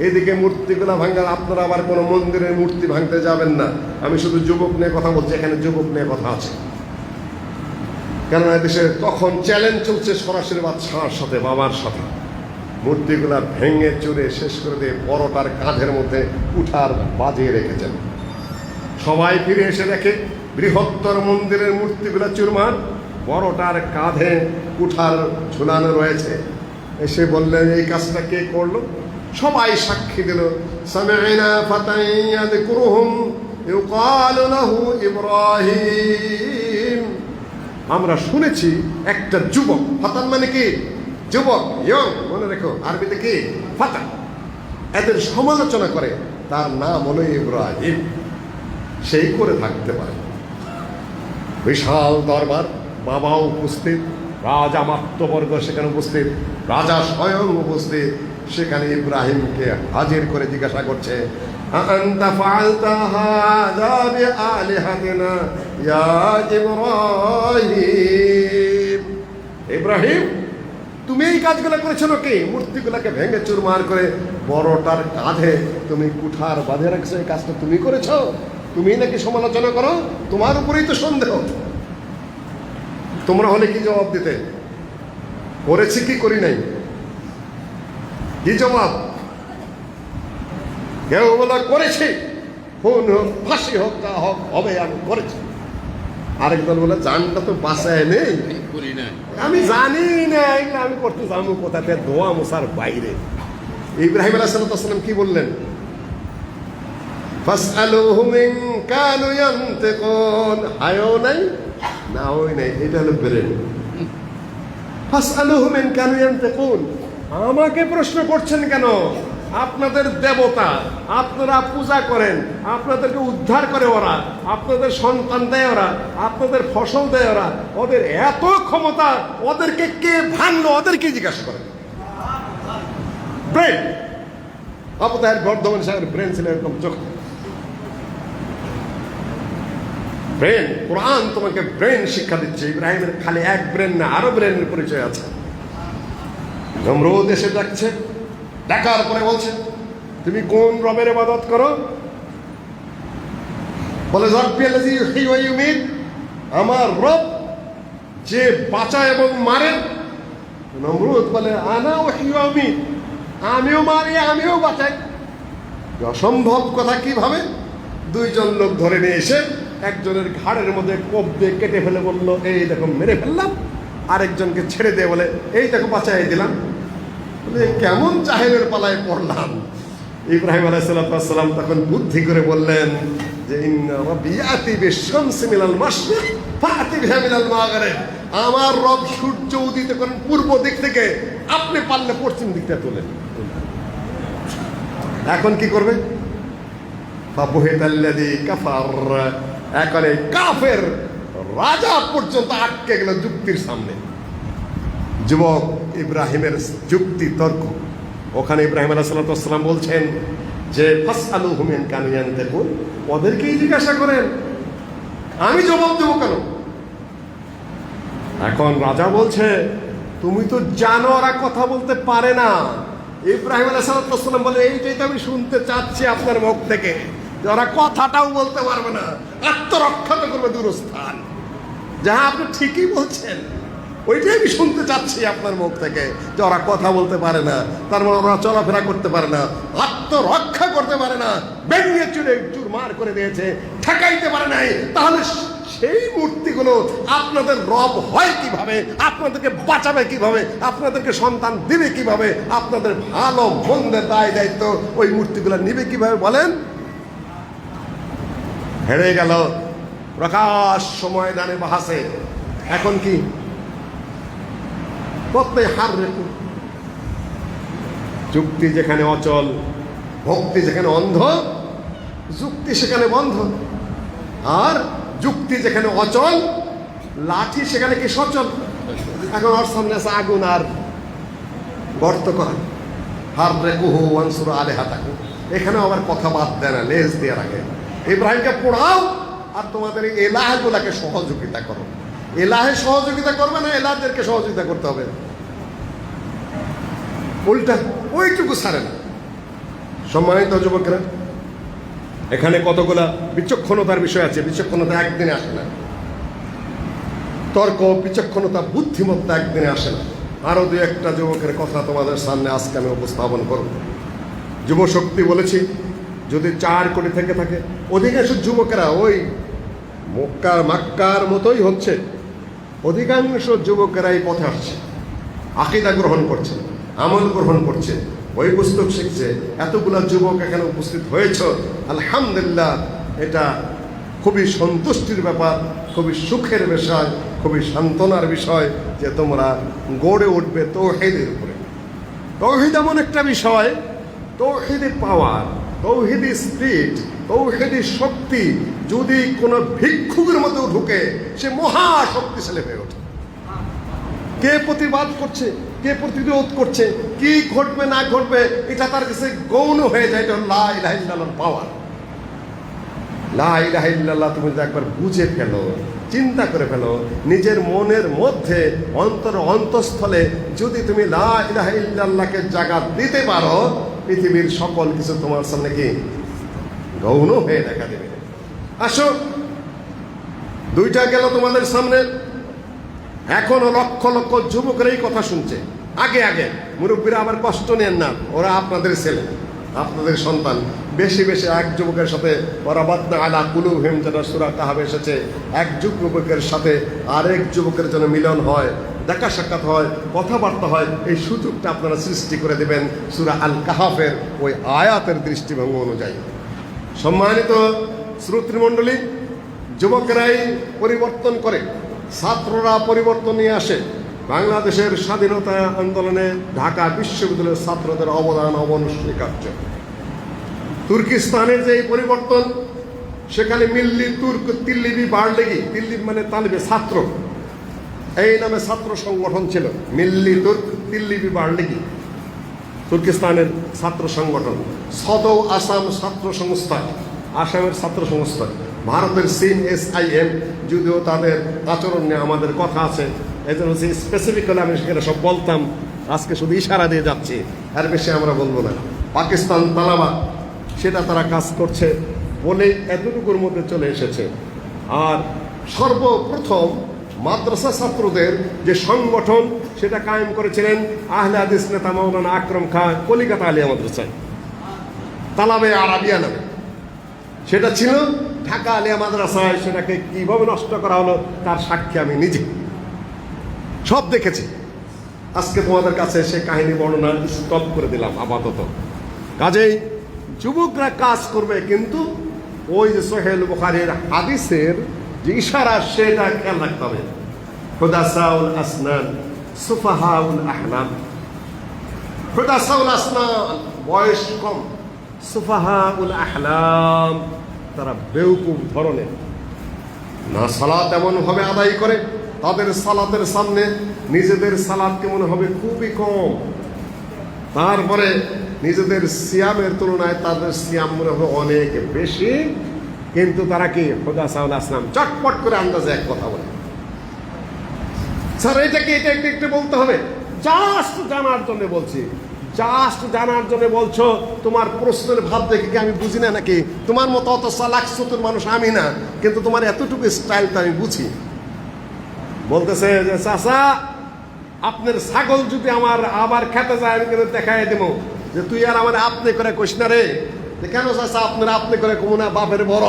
এদিকে মূর্তিগুলা ভাঙ্গার, আপনারা আবার কোনো মন্দিরের মূর্তি ভাঙতে যাবেন না। আমি শুধু যুবক নিয়ে কথা বলছি, এখানে যুবক নিয়ে কথা আছে। কেননা দেশে তখন চ্যালেঞ্জ চলছে সরাসরি বাদশাহর সাথে, বাবার সাথে। মূর্তিগুলা ভেঙে চুরে শেষ করে দিয়ে বড়টার কাঁধের মধ্যে কুঠার বাজিয়ে রেখেছেন। সবাই ফিরে এসে দেখে বৃহত্তর মন্দিরের মূর্তিগুলা চুরমার, বড়টার কাঁধে কুঠার ঝুলানো রয়েছে। এসে বললেন, এই কাজটা কে করলো? সবাই সাক্ষী দিল, সামি'না ফাতান ইয়াযকুরুহুম ইউকালু লাহু ইব্রাহিম। আমরা শুনেছি একটা যুবক, ফাতান মানে কি? যুবক, ইয়ং, মনে রেখো, আরবিতে কি? ফাতা। এদের সমালোচনা করে, তার নাম হলো ইব্রাহিম। সেই করে থাকতে পারে। বিশাল দরবার, বাবাও উপস্থিত, রাজা মাত্যবর্গ সেখানে উপস্থিত, রাজা স্বয়ং উপস্থিত। সেখানে ইব্রাহিমকে হাজির করে জিজ্ঞাসা করছে, আনতা ফাআলতা হাযা বিআলিহাতিনা ইয়া ইব্রাহিম। ইব্রাহিম, তুমি এই কাজগুলো করেছো নাকি? মূর্তিগুলোকে ভেঙে চুরমার করে বড়টার কাঁধে তুমি কুঠার বাঁধে রাখছো, এই কাজটা তুমি করেছো? তুমি নাকি সমালোচনা করো? তোমার উপরেই তো সন্দেহ। তোমরা হলে কি জবাব দিতে? করেছি কি করি নাই, কি জবাব? কেউ বলা করেছি, খুন হোক, ফাঁসি হোক, তা হোক, হবে, আমি করেছি। আরেক দল বলে জানটা তো বাঁচায় নেই, করি না। আমি জানি না এগুলো আমি করতে যাবো কোথাতে, দোয়া মোসার বাইরে। ইব্রাহিম আলাইহিস সালাম কি বললেন? ফাসআলুহুম ইন কানু ইয়ানতিকুন। হায়ও নাই না ওই নাই, এটা হলো ব্রেন। ফাসআলুহুম ইন কানু ইয়ানতিকুন। আমাকে প্রশ্ন করছেন কেন? আপনাদের দেবতা, আপনারা পূজা করেন, আপনাদেরকে উদ্ধার করে ওরা, আপনাদের সন্তান দেয় ওরা, আপনাদের ফসল দেয় ওরা, ওদের এত ক্ষমতা, ওদেরকে কে ভাঙলো? ওদেরকে জিজ্ঞাসা করেন। ব্রেন আপনার বর্ধমান সাহেবের ব্রেন ছিল এরকম চোখ। ব্রেন, কোরআন তোমাকে ব্রেন শিক্ষা দিচ্ছে। ইব্রাহিমের খালি এক ব্রেন না, আরো ব্রেনের পরিচয় আছে। নমরুদ এসে ডাকছে, ডাকার পরে বলছে তুমি কোন রবের ইবাদত করো? বলে রব্বিয়াল্লাযী ইউহয়ী ওয়া ইউমীত, আমার রব যে বাঁচায় এবং মারে। নমরুদ বলে আনা উহয়ী ওয়া উমীত, আমিও মারি আমিও বাঁচাই। অসম্ভব কথা। কিভাবে? দুইজন লোক ধরে নিয়ে এসে একজনের ঘাড়ের মধ্যে কোপ দিয়ে কেটে ফেলে বললো এই দেখো মেরে ফেললাম, আরেকজনকে ছেড়ে দিয়ে বলে এই দেখো বাঁচাই দিলাম। বলে কেমন জাহেলের পালায় পড়লাম। ইব্রাহিম আলাইহিস সালাম তখন বুদ্ধি করে বললেন যে ইন্না রাব্বী ইয়াতি বিশ-শামসি মিনাল মাশরিক ফাতি বিহা মিনাল মাগরিব, আমার রব সূর্য উদিত করেন পূর্ব দিক থেকে, আপনি পারলে পশ্চিম দিকটা তোলেন। এখন কি করবে? ফাবুহিতাল্লাযী কাফার, এখন এই কাফের রাজা পর্যন্ত আটকে গেল যুক্তির সামনে। যুবক ইব্রাহিমের যুক্তি তর্ক, ওখানে ইব্রাহিম আলাইহিস সালাম বলছেন যে ফাসআলুহুম ইন কানু ইয়ানতিকুন, ওদেরকেই জিজ্ঞাসা করেন, আমি জবাব দেবো কেন? এখন রাজা বলছে তুমি তো জানো ওরা কথা বলতে পারে না। ইব্রাহিম আলাইহিস সালাম বলে এইটাই তো আমি শুনতে চাচ্ছি আপনার মুখ থেকে, যে ওরা কথাটাও বলতে পারবে না, আত্মরক্ষা তো করবে দূরস্থান। যাহা আপনি ঠিকই বলছেন, ওইটাই আমি শুনতে চাচ্ছি আপনার মুখ থেকে, যে ওরা কথা বলতে পারে না, তার মানে ওরা চলাফেরা করতে পারে না, আত্মরক্ষা করতে পারে না, ভেঙে চুরে চুরমার করে দিয়েছে, ঠেকাইতে পারে নাই। তাহলে সেই মূর্তিগুলো আপনাদের রব হয় কিভাবে? আপনাদেরকে বাঁচাবে কিভাবে? আপনাদেরকে সন্তান দিবে কিভাবে? আপনাদের ভালো মন্দের দায় দায়িত্ব ওই মূর্তিগুলো নিবে কিভাবে বলেন? হেরে গেল প্রকাশ সময় দানে বাহাসে। এখন কি করতে? হার রেখো। যুক্তি যেখানে অচল, ভক্তি যেখানে অন্ধ, যুক্তি সেখানে বন্ধ। আর যুক্তি যেখানে অচল, লাঠি সেখানে কি সচল। এখন ওর সামনে আছে আগুন আর গর্ত করা। হার রেকুহু ওয়ানসুর আলিহাতাকুম, এখানে আবার কথা বাদ দেয় না, লেজ দিয়ে রাখে। ইব্রাহিমকে পোড়াও আর তোমাদের এই এলাহগুলাকে সহযোগিতা করো। এলাহে সহযোগিতা করবে না, এলাহদেরকে সহযোগিতা করতে হবে। উল্টা ওইটুকু ছাড়ে না। সম্মানিত যুবকরা, এখানে কতগুলা বিচক্ষণতার বিষয় আছে। বিচক্ষণতা একদিনে আসে না, তর্ক বিচক্ষণতা বুদ্ধিমত্তা একদিনে আসে না। আরো দুই একটা যুবকের কথা তোমাদের সামনে আজকে আমি উপস্থাপন করব। যুবশক্তি বলেছি, যদি 4 কোটি থেকে থাকে, অধিকাংশ যুবকেরা ওই মাক্কার মতোই হচ্ছে। অধিকাংশ যুবকেরা এই পথে আসছে, আকীদা গ্রহণ করছে, আমল গ্রহণ করছে, ওই পুস্তক শিখছে। এতগুলা যুবক এখানে উপস্থিত হয়েছ, আলহামদুলিল্লাহ, এটা খুবই সন্তুষ্টির ব্যাপার, খুবই সুখের বিষয়, খুবই সান্ত্বনার বিষয় যে তোমরা গড়ে উঠবে তাওহীদের উপরে। তাওহীদ এমন একটা বিষয়, তাওহীদের পাওয়ার, তাওহীদি স্পিরিট, তাওহীদি শক্তি যদি কোনো ভিক্ষুকের মধ্যে ঢুকে, সে মহা শক্তিশালী হয়ে ওঠে। কে প্রতিবাদ করছে, কে প্রতিরোধ করছে, কি ঘটবে না ঘটবে, এটা তার কাছে গৌণ হয়ে যায়। এটা লা ইলাহা ইল্লাল্লাহর পাওয়ার। লা ইলাহা ইল্লাল্লাহ তুমি যদি একবার বুঝে ফেলো, চিন্তা করে ফেলো, নিজের মনের মধ্যে অন্তঃস্থলে যদি তুমি লা ইলাহা ইল্লাল্লাহকে জায়গা দিতে পারো, পৃথিবীর সকল কিছু তোমার সামনে কি গৌণ হয়ে দেখা দেবে। আসো, 2টা গেল তোমাদের সামনে। এখনো লক্ষ লক্ষ যুবকের এই কথা শুনছে। আগে আগে মুরব্বীরা আবার কষ্ট নেন না, ওরা আপনাদের ছেলে, আপনাদের সন্তান বেশি বেশি এক যুবকের সাথে ওয়ারাবাতনা আলা কুলুবিহিম, যেটা সূরা কাহফে এসেছে, এক যুবকের সাথে আরেক যুবকের জন্য মিলন হয়, দেখা সাক্ষাৎ হয়, কথাবার্তা হয়, এই সুযোগটা আপনারা সৃষ্টি করে দেবেন সূরা আল কাহফের ওই আয়াতের দৃষ্টিভঙ্গি অনুযায়ী। সম্মানিত শ্রোতৃমণ্ডলী, যুবকেরাই পরিবর্তন করে, ছাত্ররা পরিবর্তন নিয়ে আসে। বাংলাদেশের স্বাধীনতা আন্দোলনে ঢাকা বিশ্ববিদ্যালয়ের ছাত্রদের অবদান অনস্বীকার্য। তুর্কিস্তানের যে পরিবর্তন, সেখানে মিল্লি তুর্ক তিল্লিবি বার্লেগি, তিল্লিবি মানে তালিবে ছাত্র, এই নামে ছাত্র সংগঠন ছিল। মিল্লি তুর্ক তিল্লিবি বার্লেগি তুর্কিস্তানের ছাত্র সংগঠন। সদৌ আসাম ছাত্র সংস্থা, আসামের ছাত্র সংস্থা। ভারতের CSIM, যদিও তাদের আচরণ নিয়ে আমাদের কথা আছে, এই জন্য স্পেসিফিক হলে আমি সেখানে সব বলতাম, আজকে শুধু ইশারা দিয়ে যাচ্ছি, আর বেশি আমরা বলবো না। পাকিস্তান তালাবাদ, সেটা তারা কাজ করছে বলে এতটুকুর মধ্যে চলে এসেছে। আর সর্বপ্রথম মাদ্রাসা ছাত্রদের যে সংগঠন, সেটা কায়েম করেছিলেন আহলে হাদিস নেতা মাওলানা আকরম খান কলিকাতা আলিয়া মাদ্রাসায়, তালাবে আরাবিয়া নামে। সেটা ছিল ঢাকা আলিয়া মাদ্রাসায়। সেটাকে কিভাবে নষ্ট করা হলো তার সাক্ষী আমি নিজে, সব দেখেছি। আজকে তোমাদের কাছে সে কাহিনী বর্ণনা স্টপ করে দিলাম আপাতত। কাজেই যুবকরা কাজ করবে, কিন্তু ওই যে সোহেল বুখারীর হাদিসের যে ইশারা, সেটা খেয়াল রাখতে হবে। হুদাসাউল আসনান সুফাহাউল আহলাম। হুদাসাউল আসনান বয়স কম, সুফাহাউল আহলাম তারা বেউকুফ ধরনের। না সালাত এমনভাবে আদায় করে, তাদের সালাতের সামনে নিজেদের সালাতকে মনে হবে খুবই কম, তারপরে নিজেদের সিয়ামের তুলনায় তাদের সিয়াম মনে হবে অনেক বেশি, কিন্তু তারা কি হুদাসাউল আসলাম চটপট করে আন্দাজে এক কথা বলে। স্যার এটাকে এটা একটু বলতে হবে, জাস্ট জানার জন্য বলছি, জাস্ট জানার জন্য বলছো। তোমার প্রশ্নের ভাব দেখে কি আমি বুঝি না নাকি? তোমার মতো অত চালাক চতুর মানুষ আমি না, কিন্তু তোমার এতটুকু স্টাইলটা আমি বুঝি। বলতেছে যে চাচা, আপনার ছাগল যদি আমার আবার খেতে যায়, আমি কিন্তু দেখাই দেব যে তুই আর আমার আপনি করে কইস না রে। কেন চাচা আপনার আপনি করে কমু না? বাপের বড়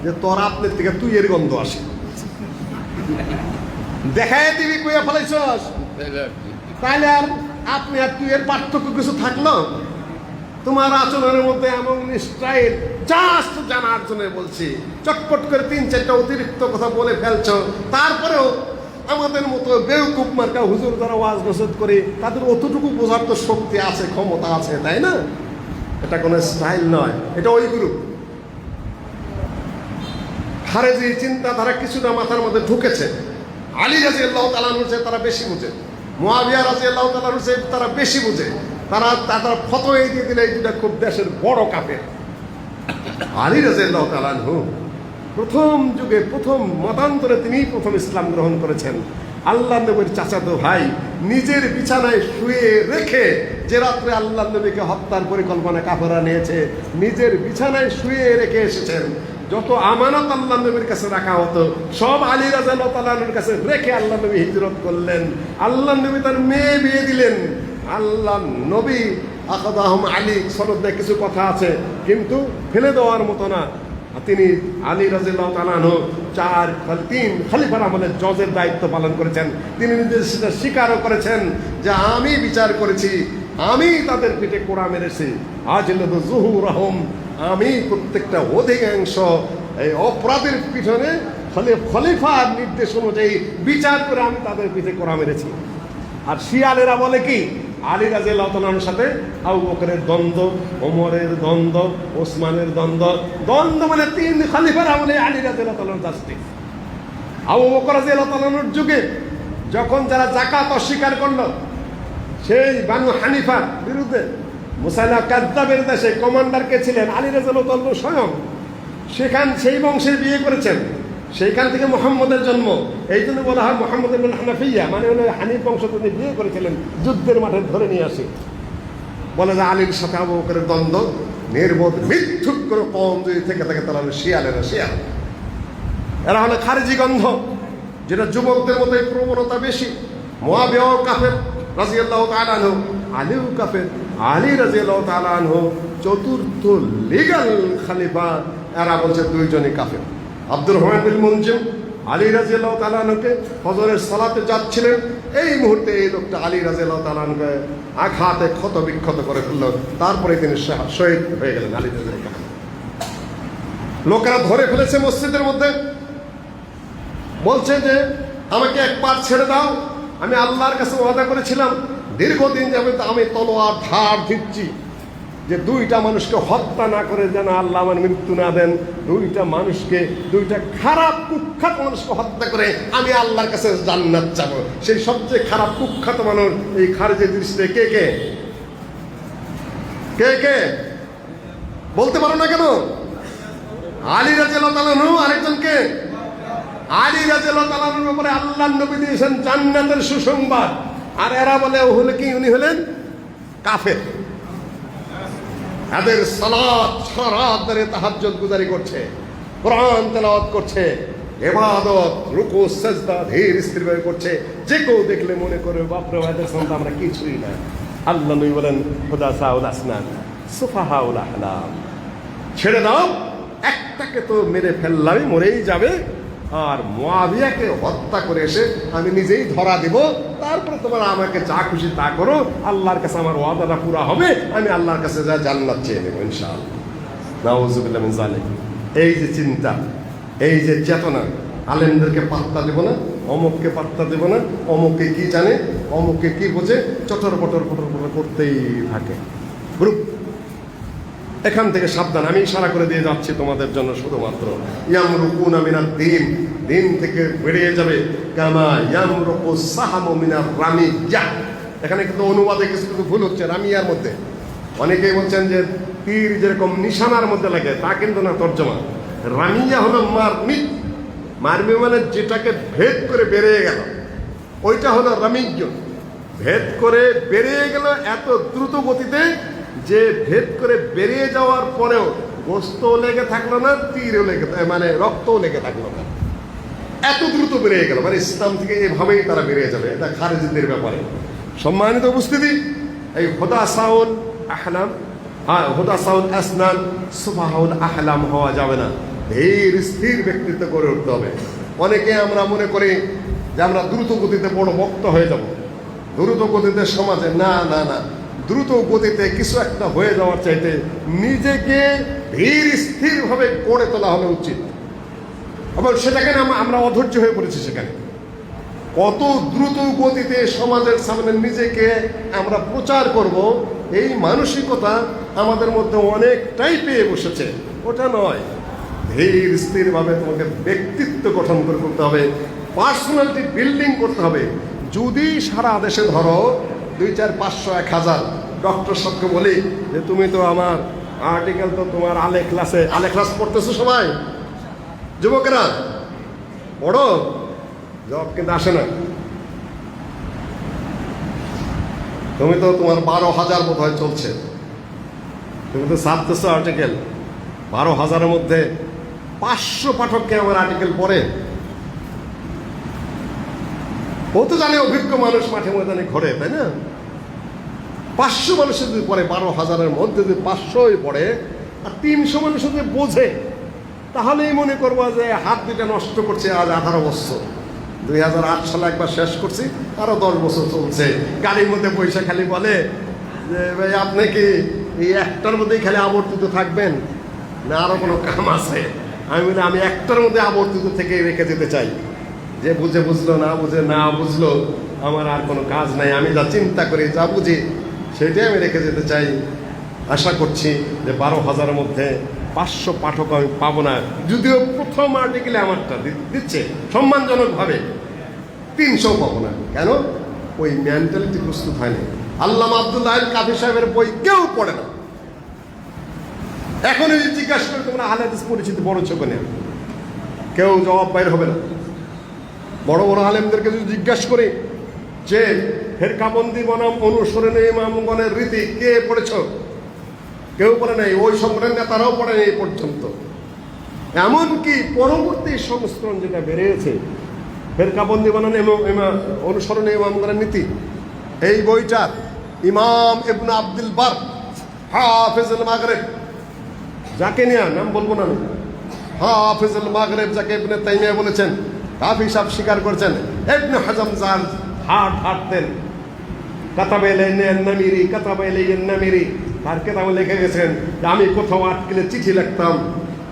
যে তোর আপনার থেকে তুই এর গন্ধ আসে, দেখাই দিবি কইয়া ফেলাইছস। তাইলে আর আপনি আর তুই এর পার্থক্য কিছু থাকলো? তোমার আচরণের মধ্যে এমন স্টাইল, জাস্ট জানার জন্য বলছি। চটপট করে 3-4টা অতিরিক্ত কথা বলে ফেলছো, তারপরেও আমাদের মতো বেউকুফ মার্কা হুজুর যারা ওয়াজ নসিহত করে, তাদের অতটুকু বোঝার তো শক্তি আছে, ক্ষমতা আছে, তাই না? এটা কোনো স্টাইল নয়, এটা ওই গ্রুপ। খারেজি চিন্তাধারা কিছুটা মাথার মধ্যে ঢুকেছে। আলী রাদিয়াল্লাহু তাআলা আনহু তারা বেশি বুঝে, মুআবিয়া রাদিয়াল্লাহু তাআলা আনহু তারা বেশি বুঝে। তারা ফতোয়া দিয়ে দিলে এই দুটা খুব দেশের বড় কাফের। আলী রাদিয়াল্লাহু তাআলা আনহু প্রথম যুগে প্রথম মতান্তরে তিনি প্রথম ইসলাম গ্রহণ করেছেন। আল্লাহ নবীর চাচাতো ভাই নিজের বিছানায় শুয়ে রেখে, যে রাত্রে আল্লাহ নবীকে হত্যার পরিকল্পনা কাফেররা নিয়েছে, নিজের বিছানায় শুয়ে রেখে এসেছেন। যত আমানত আল্লাহ নবীর কাছে রাখা হতো সব আলী রাদিয়াল্লাহু তাআলা আনহুর কাছে রেখে আল্লাহ নবী হিজরত করলেন। আল্লাহ নবী তার মেয়ে বিয়ে দিলেন। আল্লাহ নবী আখাদাহুম আলী, সনদে কিছু কথা আছে কিন্তু ফেলে দেওয়ার মতো না। তিনি আলী রাদিয়াল্লাহু তাআলা আনহু 3 খলিফার আমলে জজের দায়িত্ব পালন করেছেন। তিনি নিজে সেটা স্বীকারও করেছেন যে আমি বিচার করেছি, আমি তাদের পিঠে কোড়া মেরেছি। আজলাদু যুহুরাহুম, আমি প্রত্যেকটা অধিকাংশ এই অপরাধের পিছনে খলিফার নির্দেশ অনুযায়ী বিচার করে আমি তাদের পিঠে কোড়া মেরেছি। আর শিয়ালেরা বলে কি, আলী রাদিয়াল্লাহু তাআলার সাথে আবু বকরের দ্বন্দ্ব, ওমরের দ্বন্দ্ব, ওসমানের দ্বন্দ্ব। দ্বন্দ্ব মানে 3 খলিফার আমলে আলী রাদিয়াল্লাহু তাআলার জাস্টিস। আবু বকর রাদিয়াল্লাহু তাআলার যুগে যখন যারা যাকাত অস্বীকার করলো, সেই বানু হানিফার বিরুদ্ধে মুসাইলা কাযযাবের দেশে কমান্ডার কে ছিলেন? আলী রাদিয়াল্লাহু তাআলা স্বয়ং। সেই বংশের বিয়ে করেছেন, সেইখান থেকে মুহাম্মদের জন্ম। এই জন্য বলা হয় মুহাম্মদ ইবনে হানাফিয়া, মানে হলো হানিফ বংশ তিনি বিয়ে করেছিলেন, যুদ্ধের মাঠে ধরে নিয়ে আসে। বলে যে আলীর সাথে আবু বকরের দ্বন্দ্ব, নির্বোধ মিথ্যুক করে কম যদি থেকে থাকে তারা হলো শিয়ালেরা। শিয়াল এরা হলো খারেজি গন্ধ, যেটা যুবকদের মধ্যে প্রবণতা বেশি। মুআবিয়া কাফের রাদিয়াল্লাহু তাআলা আনহু, আলীও কাফের। আলী রাদিয়াল্লাহু তাআলা আনহু চতুর্থ লিগ্যাল খলিফা এরা বলছে দুইজনই কাফের। আব্দুর রহমান বিন মুলজিম আলী রাদিয়াল্লাহু তাআলা আনহুকে ফজরের সালাতে যাচ্ছিলেন, এই মুহূর্তে এই লোকটা আলী রাদিয়াল্লাহু তাআলা আনহুকে আঘাতে ক্ষত বিক্ষত করে ফেলল, তারপরে তিনি শহীদ হয়ে গেলেন আলী রাদিয়াল্লাহু তাআলা। লোকেরা ধরে ফেলেছে মসজিদের মধ্যে, বলছে যে আমাকে একবার ছেড়ে দাও, আমি আল্লাহর কাছে ওয়াদা করেছিলাম দীর্ঘদিন যাবত আমি তলোয়ার ধার দিচ্ছি যে দুইটা মানুষকে হত্যা না করে যেন আল্লাহ আমার মৃত্যু না দেন, দুইটা খারাপ কুখ্যাত মানুষকে হত্যা করে আমি আল্লাহর কাছে জান্নাত চাবো। সেই সবচেয়ে খারাপ কুখ্যাত মানুষ এই খারিজের দৃষ্টিতে কে কে কে কে বলতে পারো না কেন? আলী রাদিয়াল্লাহু তাআলা আনহু, আরেকজনকে আলী রাদিয়াল্লাহু তাআলা আনহুর ব্যাপারে আল্লাহর নবী দিয়েছেন জান্নাতের সুসংবাদ, আর এরা বলে হলে কি উনি হলেন কাফের। এদের সালাত সারা রাত ধরে তাহাজ্জুদ গুজারি করছে, কোরআন তেলাওয়াত করছে, ইবাদত রুকু সিজদা ধীর স্থিরভাবে করছে, যে কেউ দেখলে মনে করে বাপরে এদের সঙ্গে আমরা কিছুই না। আল্লাহ নবী বলেন হুদাসাউল আসনান সুফাহাউল আহলাম, ছেড়ে দাও, একটাকে তো মেরে ফেললামই, মরেই যাবে, আর মুয়াবিয়াকে হত্যা করে এসে আমি নিজেই ধরা দিব, তারপরে তোমার আমাকে যা খুশি তা করো, আল্লাহর কাছে আমার ওয়াদাটা পুরা হবে, আমি আল্লাহর কাছে যা জান্নাত চেয়ে নেব ইনশাআল্লাহ। নাউযুবিল্লাহ মিন যালিক। এই যে চিন্তা, এই যে চেতনা, আলেমদেরকে পাত্তা দেব না, অমুককে পাত্তা দেব না, অমুককে কি জানে, অমুককে কি বোঝে, চটর পটর করতেই থাকে গ্রুপ। এখান থেকে সাবধান, আমি ইশারা করে দিয়ে যাচ্ছি তোমাদের জন্য শুধুমাত্র। ইয়ামরুকুনা মিনাদ দ্বীন, দিন থেকে বেরিয়ে যাবে, কামা ইয়ামরুকু সাহামু মিনার রামিয়া। এখানে কিন্তু অনুবাদে কিছু ভুল হচ্ছে রামিয়ার মধ্যে। অনেকেই বলছেন যে তীর যেরকম নিশানার মধ্যে লাগে, তা কিন্তু না তর্জমা। রামিয়া হলো মারমি, মারমি মানে যেটাকে ভেদ করে বেরিয়ে গেল, ওইটা হলো রামিয়। ভেদ করে বেরিয়ে গেল এত দ্রুত গতিতে যে ভেদ করে বেরিয়ে যাওয়ার পরেও গোস্তও লেগে থাকলো না, তীরও লেগে মানে রক্তও লেগে থাকলো না, এত দ্রুত বেরিয়ে গেল। মানে ইসলাম থেকে এভাবেই তারা বেরিয়ে যাবে, এটা খারেজিদের ব্যাপারে। সম্মানিত উপস্থিতি, এই হুদাসাউল আহলাম, হুদাসাউল আসনান সুফাহাউল আহলাম হওয়া যাবে না, ধীর স্থির ব্যক্তিত্ব করে উঠতে হবে। অনেকে আমরা মনে করি যে আমরা দ্রুত গতিতে বড় বক্তা হয়ে যাব, দ্রুত গতিতে সমাজে, না না না, দ্রুত গতিতে কিছু একটা হয়ে যাওয়ার চাইতে নিজেকে ধীর স্থিরভাবে গড়ে তোলা হলো উচিত। এবং সেটাকে আমরা অধৈর্য হয়ে পড়েছি। সেখানে কত দ্রুত গতিতে সমাজের সামনে নিজেকে আমরা প্রচার করব, এই মানসিকতা আমাদের মধ্যে অনেকটাই পেয়ে বসেছে। ওটা নয়, ধীর স্থিরভাবে তোমাকে ব্যক্তিত্ব গঠন করে করতে হবে, পার্সোনালিটি বিল্ডিং করতে হবে। যদি সারা দেশে ধরো 2, 4, 500, 1000 ডক্টর সবকে বলি যে তুমি তো আমার আর্টিকেল তো তোমার আলে ক্লাস পড়তেছো সবাই, যুবকেরা পড়ো, জব কিন্তু আসে না। তুমি তো তোমার 12,000 বোধ হয় চলছে, তুমি তো ছাপতেছো আর্টিকেল, 12,000-এর মধ্যে 500 পাঠককে আমার আর্টিকেল পড়ে। ও তো জানে অভিজ্ঞ মানুষ মাঠে ময়দানে ঘোরে, তাই না? 500 মানুষের যদি পড়ে, 12,000-এর মধ্যে যদি 500ই পড়ে, আর 300 মানুষ যদি বোঝে, তাহলেই মনে করবো যে হাত দুটা নষ্ট করছে আজ 18 বছর। 2008 সালে একবার শেষ করছি, আরো 10 বছর চলছে। গাড়ির মধ্যে পয়সা খালি বলে যে ভাই আপনি কি এই একটার মধ্যেই খালি আবর্তিত থাকবেন, না আরো কোনো কাম আছে? আমি বলি আমি একটার মধ্যে আবর্তিত থেকে রেখে যেতে চাই। যে বুঝে বুঝলো, না বুঝে না বুঝলো, আমার আর কোনো কাজ নাই। আমি যা চিন্তা করি, যা বুঝি, সেটাই আমি রেখে যেতে চাই। আশা করছি যে 12,000-এর মধ্যে 500 পাঠক আমি পাবো না, যদিও প্রথম আর্টিকেলে আমারটা দিচ্ছে সম্মানজনকভাবে, 300 পাবো না। কেন? ওই মেন্টালিটি প্রস্তুত হয়নি। আল্লামা আব্দুল্লাহ আল কাফি সাহেবের বই কেউ পড়ে না। এখন যদি জিজ্ঞাসা করে তোমরা আহলে হাদিস পরিচিতি বড় ছোট নেই, কেউ জবাব বাইর হবে না। বড় বড় আলেমদেরকে যদি জিজ্ঞাসা করি যে ফেরকাবন্দি বনাম অনুসরণে ইমামগণের রীতি কে পড়েছ, কেউ পড়ে নাই। ওই সংগঠনের নেতারাও পড়ে নেই এই পর্যন্ত। এমনকি পরবর্তী সংস্করণ যেটা বেরিয়েছে, ফেরকাবন্দি বনাম অনুসরণে ইমামগণের নীতি, এই বইটার ইমাম ইবনে আব্দুল বার হাফেজুল মাগরিব, যাকে নিয়ে নাম বলবো না আমি, হাফেজুল মাগরিব যাকে ইবনে তাইমিয়া বলেছেন, কাফি সাহেব স্বীকার করেছেন, ইবনে হাজম যার হাঁটতেন, কাতাবাইলে তার কেতাবে লিখে গেছেন যে আমি কোথাও আটকেলে চিঠি লিখতাম,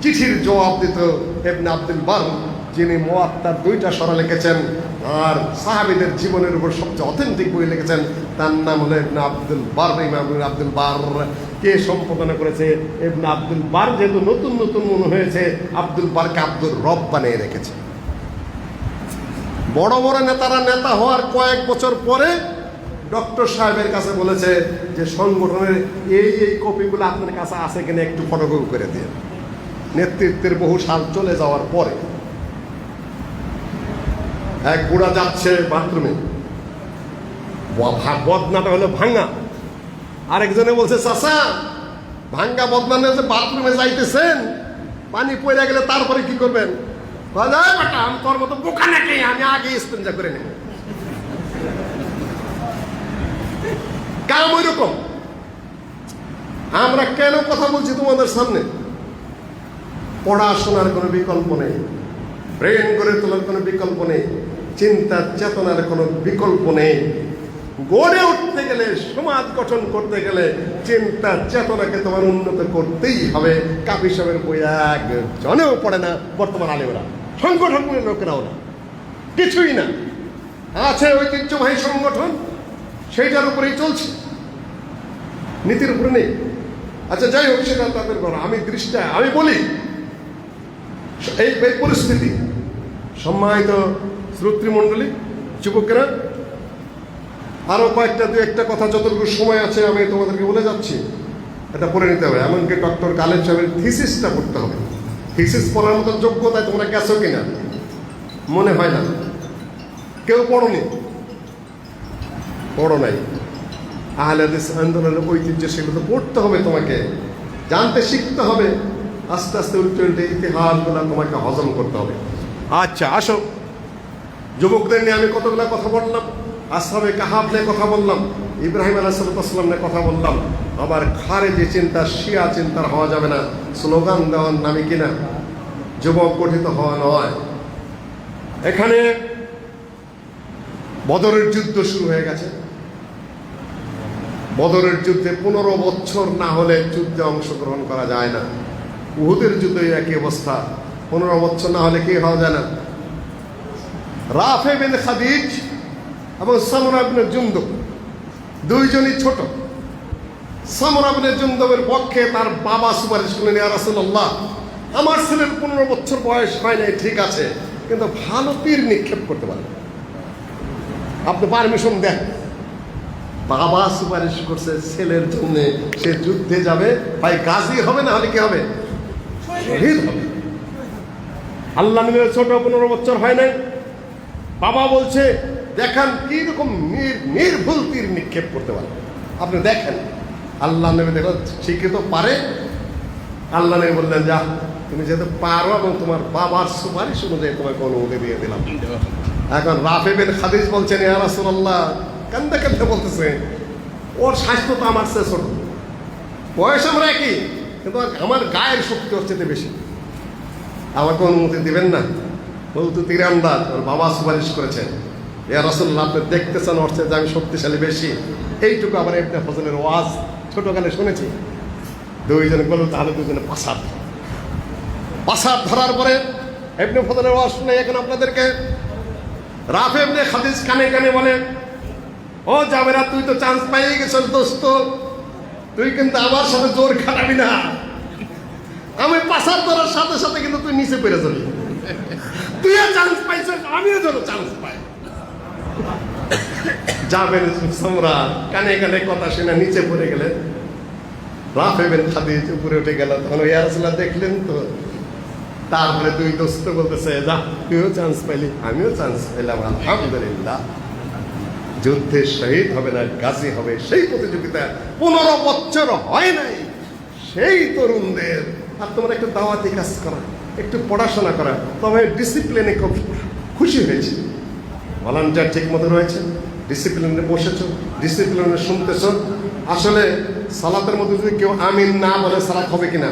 চিঠির জবাব দিত ইবনে আব্দুল বার, যিনি মুয়াত্তার 2টা সরা লিখেছেন আর সাহাবীদের জীবনের উপর সবচেয়ে অথেন্টিক বই লিখেছেন, তার নাম হলো ইবনে আব্দুল বার। ইমাম ইবনে আব্দুল বার কে সম্পাদনা করেছে? ইবনে আব্দুল বার, যেহেতু নতুন নতুন মনে হয়েছে আব্দুল বারকে আব্দুল রব বানিয়ে রেখেছে। বড় বড় নেতারা নেতা হওয়ার কয়েক বছর পরে ডক্টর সাহেবের কাছে বলেছে যে সংগঠনের এই কপিগুলো আপনার কাছে আছে কিনা একটু ফটোকপি করে দিয়ে। নেতৃত্বের বহু সাল চলে যাওয়ার পরে এক বুড়া যাচ্ছে বাথরুমে, বদনাটা হলো ভাঙ্গা, আরেকজনে বলছে চাচা ভাঙ্গা বদনা নিয়ে যে বাথরুমে যাইতেছেন, পানি পড়ে গেলে তারপরে কি করবেন? আমি তোর মতো বোকা নাকি, আমি আগে ইস্তেঞ্জা করে নেব। কাম ওই রকম। আমরা কেন কথা বলছি তোমাদের সামনে? পড়াশোনার কোনো বিকল্প নেই, ব্রেন গড়ে তোলার কোনো বিকল্প নেই, চিন্তার চেতনার কোনো বিকল্প নেই। গড়ে উঠতে গেলে, সমাজ গঠন করতে গেলে চিন্তার চেতনাকে তোমার উন্নত করতেই হবে। কাফি সাহেবের বই একজনেও পড়ে না বর্তমান আলেমরা, সংগঠনের লোকেরাও না, কিছুই না। আছে ঐতিহ্যবাহী সংগঠন, সেইটার উপরেই চলছে, নীতির উপরে নেই। আচ্ছা যাই হোক, সেটা তাদের ঘর। আমি বলি এই পরিস্থিতি, সম্মানিত শ্রোতৃমণ্ডলী, যুবকেরা, আরো দু একটা কথা যতটুকু সময় আছে আমি তোমাদেরকে বলে যাচ্ছি, এটা পড়ে নিতে হবে। এমনকি ডক্টর গালেব সাহেবের থিসিসটা পড়তে হবে। থিসিস পড়ার মতো যোগ্যতায় তোমরা গেছো কিনা মনে হয় না। কেউ পড়োনি, পড়ো নাই। আহলে হাদিস আন্দোলনের ঐতিহ্য, সেগুলো তো পড়তে হবে, তোমাকে জানতে শিখতে হবে। আস্তে আস্তে উল্টে উল্টে ইতিহাসগুলো তোমাকে হজম করতে হবে। আচ্ছা আসো, যুবকদের নিয়ে আমি কতগুলো কথা বললাম, আসহাবে কাহাব নিয়ে কথা বললাম, ইব্রাহিম আলাইহিসসালাম নিয়ে কথা বললাম। আবার খারেজি চিন্তা, শিয়া চিন্তার হওয়া যাবে না, স্লোগান দেওয়ার নামে কিনা যুবক গঠিত হওয়া নয়। এখানে বদরের যুদ্ধ শুরু হয়ে গেছে। বদরের যুদ্ধে 15 বছর না হলে যুদ্ধে অংশগ্রহণ করা যায় না। উহুদের যুদ্ধে একই অবস্থা, 15 বছর না হলে কি হওয়া যায় না। রাফে বিন খাদিজ এবং সামরা ইবনে জুনদুব দুইজনই ছোট। সামরা ইবনে জুনদুবের পক্ষে তার বাবা সুপারিশ করলেন, ইয়া রাসূলুল্লাহ, আমার ছেলের 15 বছর বয়স হয় নাই, ঠিক আছে, কিন্তু ভালো তীর নিক্ষেপ করতে পারে, আপনি পারমিশন দেন। বাবা সুপারিশ করছে ছেলের জন্য, সে যুদ্ধে যাবে, ভাই গাজী হবে, না হলে কি হবে? শহীদ হবে। আল্লাহ নবীর ছোট, 15 বছর হয় নাই। বাবা বলছে দেখান কি রকম নির্ভুল তীর নিক্ষেপ করতে পারে, আপনি দেখেন। আল্লাহ নবী দেখো শিক্ষিত পারে। আল্লাহ নবী বললেন, যা, তুমি যেহেতু পারো এবং তোমার বাবার সুপারিশ অনুযায়ী তোমাকে অনুমতি দিয়ে দিলাম। এখন রাফে বিন খাদিজ বলছেন, ইয়া রাসূলুল্লাহ, কান্দে কান্দে বলতেছে, ওর স্বাস্থ্য তো আমার চেয়ে ছোট, বয়স আমরা একই, কিন্তু আমার গায়ের শক্তি হচ্ছে বেশি, আমাকে অনুমতি দিবেন না? বলতো তীরান্দাজ, ওর বাবা সুপারিশ করেছেন, ইয়া রাসূলুল্লাহ, আপনি দেখতেছেন ওর চেয়ে যে আমি শক্তিশালী বেশি। এইটুকু আবার ইবনে ফজলের ওয়াজ ছোটকালে শুনেছি। দুইজনে বলল, তাহলে দুজনে পাসাদ ধরার পরে ইবনে ফজলের ওয়াজ শুনে এখন আপনাদেরকে রাফে ইবনে খাদিজ কানে কানে বলে, ও জাবেরা, তুই তো চান্স পাইয়ে গেছিস দোস্ত, তুই কিন্তু আমার সাথে জোর খাটাবি না। আমি পাসাদ ধরার সাথে সাথে কিন্তু তুই নিচে পড়ে যাবি, তুইও চান্স পাইছিস, আমিও যেন চান্স পাই। জাবের সামরা কানে কানে কথা শুনে নিচে পড়ে গেলে, রাফে বিন খাদিজ উপরে উঠে গেল। তখন ইয়া রাসূলুল্লাহ দেখলেন তো, তারপরে দুই দোস্ত বলতেছে, যা, তুইও চান্স পাইলি, আমিও চান্স পেলাম, আলহামদুলিল্লাহ। যুদ্ধে শহীদ হবে না, গাজী হবে, সেই প্রতিযোগিতা 15 বছর হয় নাই। সেই তরুণদের আর তোমরা একটু দাওয়াতি কাজ করা, একটু পড়াশোনা করা, তবে ডিসিপ্লিনে খুব খুশি হয়েছে। ভলান্টিয়ার ঠিক মতো রয়েছে, ডিসিপ্লিনে বসেছ, ডিসিপ্লিনে শুনতেছ। আসলে সালাতের মধ্যে যদি কেউ আমিন না বলে সালাত হবে কিনা?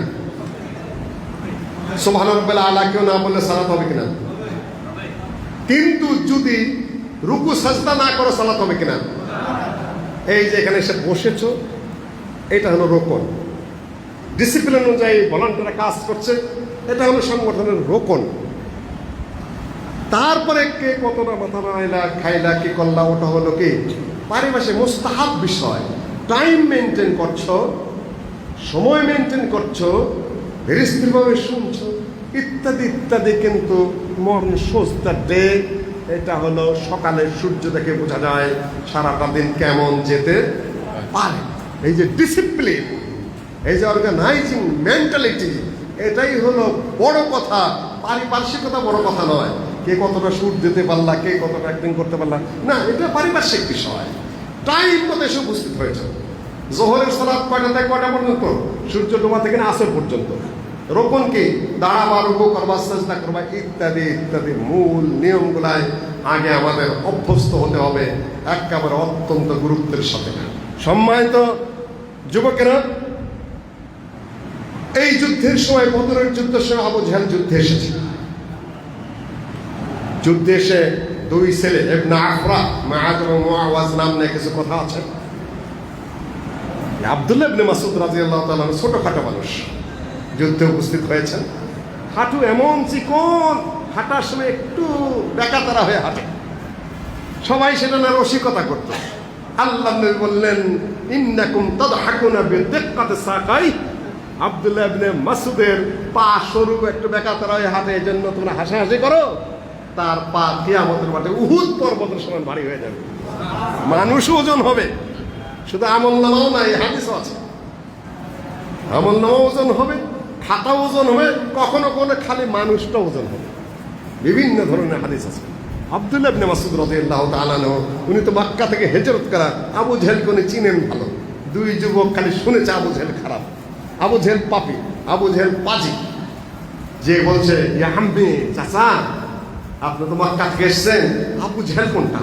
সুবহান রাব্বিল আলা কেউ না বললে সালাত হবে কিনা? কিন্তু যদি রুকু সাজদা না করে সালাত হবে কিনা? এই যে এখানে এসে বসেছো, এটা হলো রোকন। ডিসিপ্লিন অনুযায়ী ভলান্টিয়াররা কাজ করছে, এটা হলো সংগঠনের রোকন। তারপরে কে কতটা মাথা নাড়াইলা খাইলা কি করলা, ওটা হলো কি পারিভাষিক মুস্তাহাব বিষয়। টাইম মেনটেন করছো, সময় মেনটেন করছো, ধীরে স্থিরভাবে শুনছো, ইত্যাদি ইত্যাদি। কিন্তু মর্ন শোজ দ্য ডে, এটা হলো সকালে সূর্য দেখে বোঝা যায় সারাটা দিন কেমন যেতে পারে। এই যে ডিসিপ্লিন, এই যে অর্গানাইজিং মেন্টালিটি, এটাই হলো বড় কথা। পারিপার্শ্বিকতা বড় কথা নয়, কে কতটা সুর দিতে পারলা, কে কতটা অ্যাক্টিং করতে পারলা, না, এটা পারিপার্শ্বিক বিষয়। টাইম মতো এসে উপস্থিত হয়েছে। জোহরের সালাত কয়টা থেকে কয়টা পর্যন্ত? সূর্য ডোবা থেকে না আসর পর্যন্ত। রোকন কি? দাঁড়াবা, রুকু করবা, সাজদা করবা, ইত্যাদি ইত্যাদি মূল নিয়মগুলাই আগে আমাদের অভ্যস্ত হতে হবে, একেবারে অত্যন্ত গুরুত্বের সাথে। সম্মানিত যুবকেরা, এই যুদ্ধের সময়, বদরের যুদ্ধের সময় আবু জাহেল যুদ্ধে এসেছে। যুদ্ধে এসে দুই ছেলে ইবনে আফরা, মাআদ এবং মুআওয়াজ নাম নিয়ে কিছু কথা আছে। আব্দুল্লাহ ইবনে মাসউদ রাদিয়াল্লাহু তাআলা ছোটখাটো মানুষ, যুদ্ধে উপস্থিত হয়েছেন। হাঁটু এমন চিকন, হাঁটার সময় একটু বেকাতারা হয়ে হাঁটে। সবাই সেটা না রসিকতা করত। আল্লাহ নবী বললেন, ইন্নাকুম তাদহাকুনা বিদিক্কাতি সাকাই। আব্দুল্লাহ ইবনে মাসউদের পা সরু, একটু বেকাতারা হয়ে হাঁটে, এই জন্য তোমরা হাসাহাসি করো। তার পা কিয়ামতের মাঠে উহুদ পর্বতের সমান ভারী হয়ে যাবে। মানুষ ওজন হবে, শুধু আমল নামাও না, এই হাদিসও আছে। আমল নামাও ওজন হবে, খাতা ওজন হবে, কখনো কখনো খালি মানুষটা ওজন হবে। বিভিন্ন ধরনের হাদিস আছে। আব্দুল্লাহ ইবনে মাসউদ রাদিয়াল্লাহু তাআলা আনহু, উনি তো মক্কা থেকে হিজরত করা। আবু জাহেলকে উনি চিনেন ভালো। দুই যুবক খালি শুনেছে আবু জাহেল খারাপ, আবু জাহেল পাপী, আবু জাহেল পাজি। যে বলছে, ইয়া আম্মি, চাচা আপনি তো মক্কা থেকে এসছেন, আবু জাহেল কোনটা?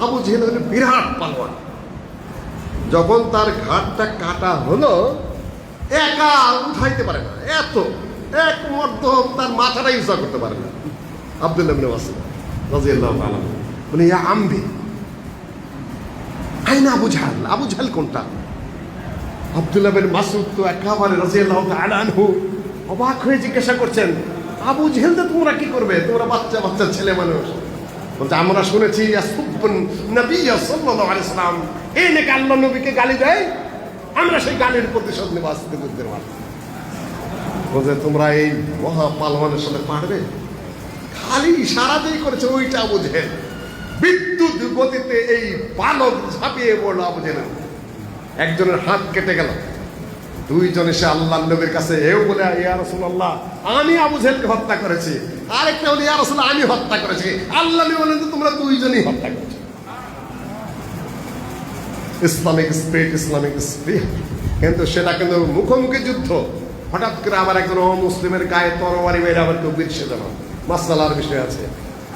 আবু জাহেল হলো বিরাট পালোয়ান। যখন তার ঘাটটা কাটা হলো, একা উঠাইতে পারে না, এত এক মর্দ তার মাথাটা ইউজ করতে পারে না। আব্দুল্লাহ ইবনে মাসউদ রাদিয়াল্লাহু তাআলা বলে, ইয়া আম্মি আইনা আবু জাহেল? আবু জাহেল কোনটা? আব্দুল্লাহ ইবনে মাসউদ তো একেবারে রাদিয়াল্লাহু তাআলা আনহু অবাক হয়ে জিজ্ঞাসা করছেন, আবু জাহেল তো তোমরা কি করবে? তোমরা বাচ্চা বাচ্চা ছেলে মানুষ। বলছে, আমরা শুনেছি ইয়াসুব্বুন নবী সাল্লাল্লাহু আলাইহি সাল্লাম, এই নাকি আল্লাহ নবীকে গালি দেয়, আমরা সেই গালির প্রতিশোধ নেব আজকে যুদ্ধের মাঠে। বলছে, তোমরা এই মহা পালওয়ানের সাথে পারবে? খালি ইশারা দিয়ে করেছে ওইটা আবু জাহেল। বিদ্যুৎ গতিতে এই পালক ঝাঁপিয়ে পড়লো আবু জাহেল। একজনের হাত কেটে গেল। দুইজন এসে আল্লাহ নবীর কাছে এও বলে, ইয়া রাসূলুল্লাহ আমি আবু জাহেলকে হত্যা করেছি। আরেকটা বলে, ইয়া রাসূলুল্লাহ আমি হত্যা করেছি। আল্লাহ নবী বলেন, তোমরা দুইজনই হত্যা করেছো। ইসলামিক স্পিরিট, ইসলামিক স্পিরিট, কিন্তু সেটা কিন্তু মুখোমুখি যুদ্ধ। হঠাৎ করে আবার একজন অমুসলিমের গায়ে তরবারি মেরে আবার কেউ বিরসে যাবে, মাসালার বিষয় আছে।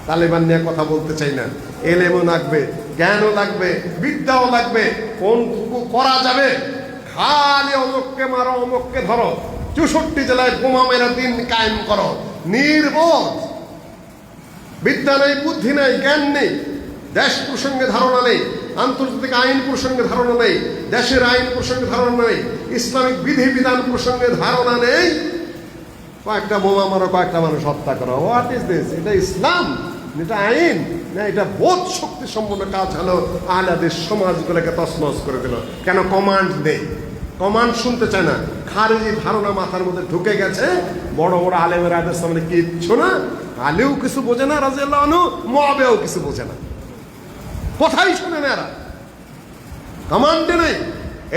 তালেবান নিয়ে কথা বলতে চাই না। এলেমও লাগবে, জ্ঞানও লাগবে, বিদ্যাও লাগবে। কোনটুকু করা যাবে? খালি অমুককে মারো, অমুককে ধরো, 64 জেলায় বোমা মেরা দিন কায়েম করো, নির্বোধ। বিদ্যা নেই, বুদ্ধি নেই, জ্ঞান নেই, দেশ প্রসঙ্গে ধারণা নেই, আন্তর্জাতিক আইন প্রসঙ্গে ধারণা নেই, দেশের আইন প্রসঙ্গে ধারণা নেই, ইসলামিক বিধিবিধান প্রসঙ্গে ধারণা নেই। কয়েকটা বোমা মারো, কয়েকটা মানুষ হত্যা করো। What is this? এটা ইসলাম? এটা আইন? না, এটা বোধ শক্তি সম্পন্ন কাজ হলো। আহলাদের সমাজগুলোকে তছনছ করে দিল। কেন? কমান্ড নেই, কমান্ড শুনতে চায় না। খারেজি ধারণা মাথার মধ্যে ঢুকে গেছে। বড় বড় আলেমের আদেশ সামনে কিচ্ছু না। আলেও কিছু বোঝে না রাদিয়াল্লাহু আনহু, মুআবিয়াও কিছু বোঝে না, কথাই শুনে না এরা। কমান্ডে নেই,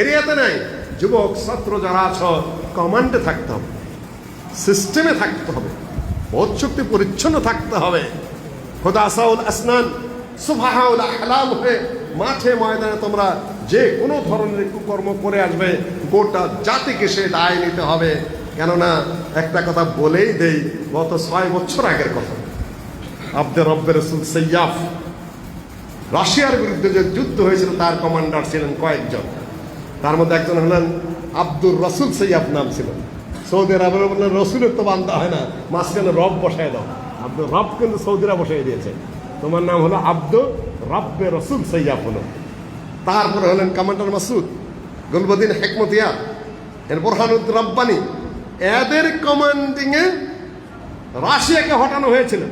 এরিয়াতে নেই। যুবক ছাত্র যারা আছো, কমান্ডে থাকতে হবে, সিস্টেমে থাকতে হবে, বোধ শক্তি পরিচ্ছন্ন থাকতে হবে। খুদাসাউল আসনান, সুফাহাউল আহলাম হয়ে মাঠে ময়দানে তোমরা যে কোনো ধরনের কুকর্ম করে আসবে, গোটা জাতিকে সে দায় নিতে হবে। কেননা একটা কথা বলেই দেই, গত 6 বছর আগের কথা, আব্দে রব্বে রসুল সৈয়াফ, রাশিয়ার বিরুদ্ধে যে যুদ্ধ হয়েছিল, তার কমান্ডার ছিলেন কয়েকজন। তার মধ্যে একজন হলেন আব্দুর রসুল সৈয়াব নাম ছিল। সৌদি আরবের বললেন রসুলের তো বান্দা হয় না, মাঝখানে রব বসায় দাও। আব্দুর রব কিন্তু সৌদিরা বসাই দিয়েছে, তোমার নাম হলো আব্দুর রব্বে রসুল সৈয়াব হলো। তারপরে হলেন কমান্ডার মাসুদ, গুলবদিন হেকমতিয়া, এর বোরহানুদ্দিন রব্বানি। এদের কমান্ডিংয়ে রাশিয়াকে হটানো হয়েছিল।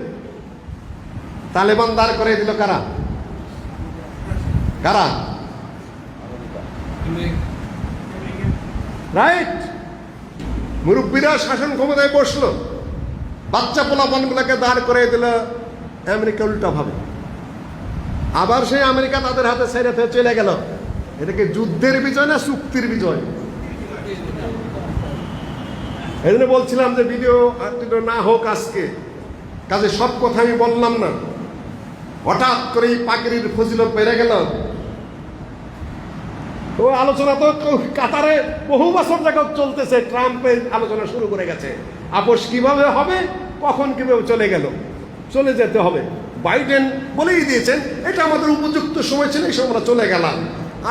তালেবান দাঁড় করে দিল কারা? কারা? রাইট, মুরব্বীরা শাসন ক্ষমতায় বসলো, বাচ্চা পোলাপানগুলোকে দাঁড় করে দিল আমেরিকা উল্টা ভাবে। আবার সেই আমেরিকা তাদের হাতে ছেড়ে চলে গেল। এটাকে যুদ্ধের বিজয় না চুক্তির বিজয়? এই জন্য বলছিলাম যে ভিডিও না হোক আজকে, কাজে সব কথা আমি বললাম না। হঠাৎ করে এই পাগড়ির ফজিলত বেড়ে গেল। তো আলোচনা তো কাতারে বহু বছর যাবত চলতেছে, ট্রাম্পের আলোচনা শুরু করে গেছে। আপোষ কিভাবে হবে, কখন কিভাবে চলে গেল, চলে যেতে হবে। বাইডেন বলেই দিয়েছেন এটা আমাদের উপযুক্ত সময় ছিল, এই সময় আমরা চলে গেলাম।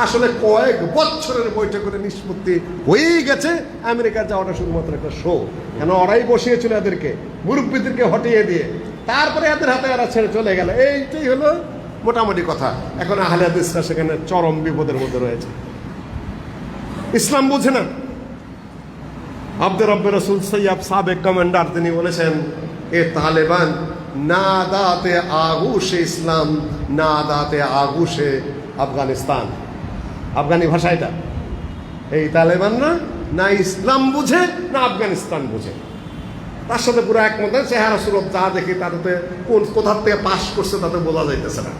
আসলে কয়েক বছরের বৈঠক করে নিষ্পত্তি হয়েই গেছে। আমেরিকার যাওয়াটা শুধুমাত্র একটা শো, কেন ওরাই বসিয়েছিল এদেরকে, মুরব্বীদেরকে হটিয়ে দিয়ে, তারপরে এদের হাতে এরা ছেড়ে চলে গেল। এইটাই হলো মোটামুটি কথা। এখন আহলে হাদিসরা সেখানে চরম বিপদের মধ্যে রয়েছে, ইসলাম বুঝে না। আব্দুর রব্বে রসুল সৈয়াব সাবেক কমান্ডার, তিনি বলেছেন এ তালেবান না দাতে আগুশে ইসলাম না দাতে আগুশে আফগানিস্তান। আফগানি ভাষা এটা। এই তালেবানরা না ইসলাম বুঝে না আফগানিস্তান বুঝে। তার সাথে পুরো একমত। চেহারা সুরত যা দেখি তাতে কোন কোথার থেকে পাশ করছে তাতে বোঝা যাইতেছে না,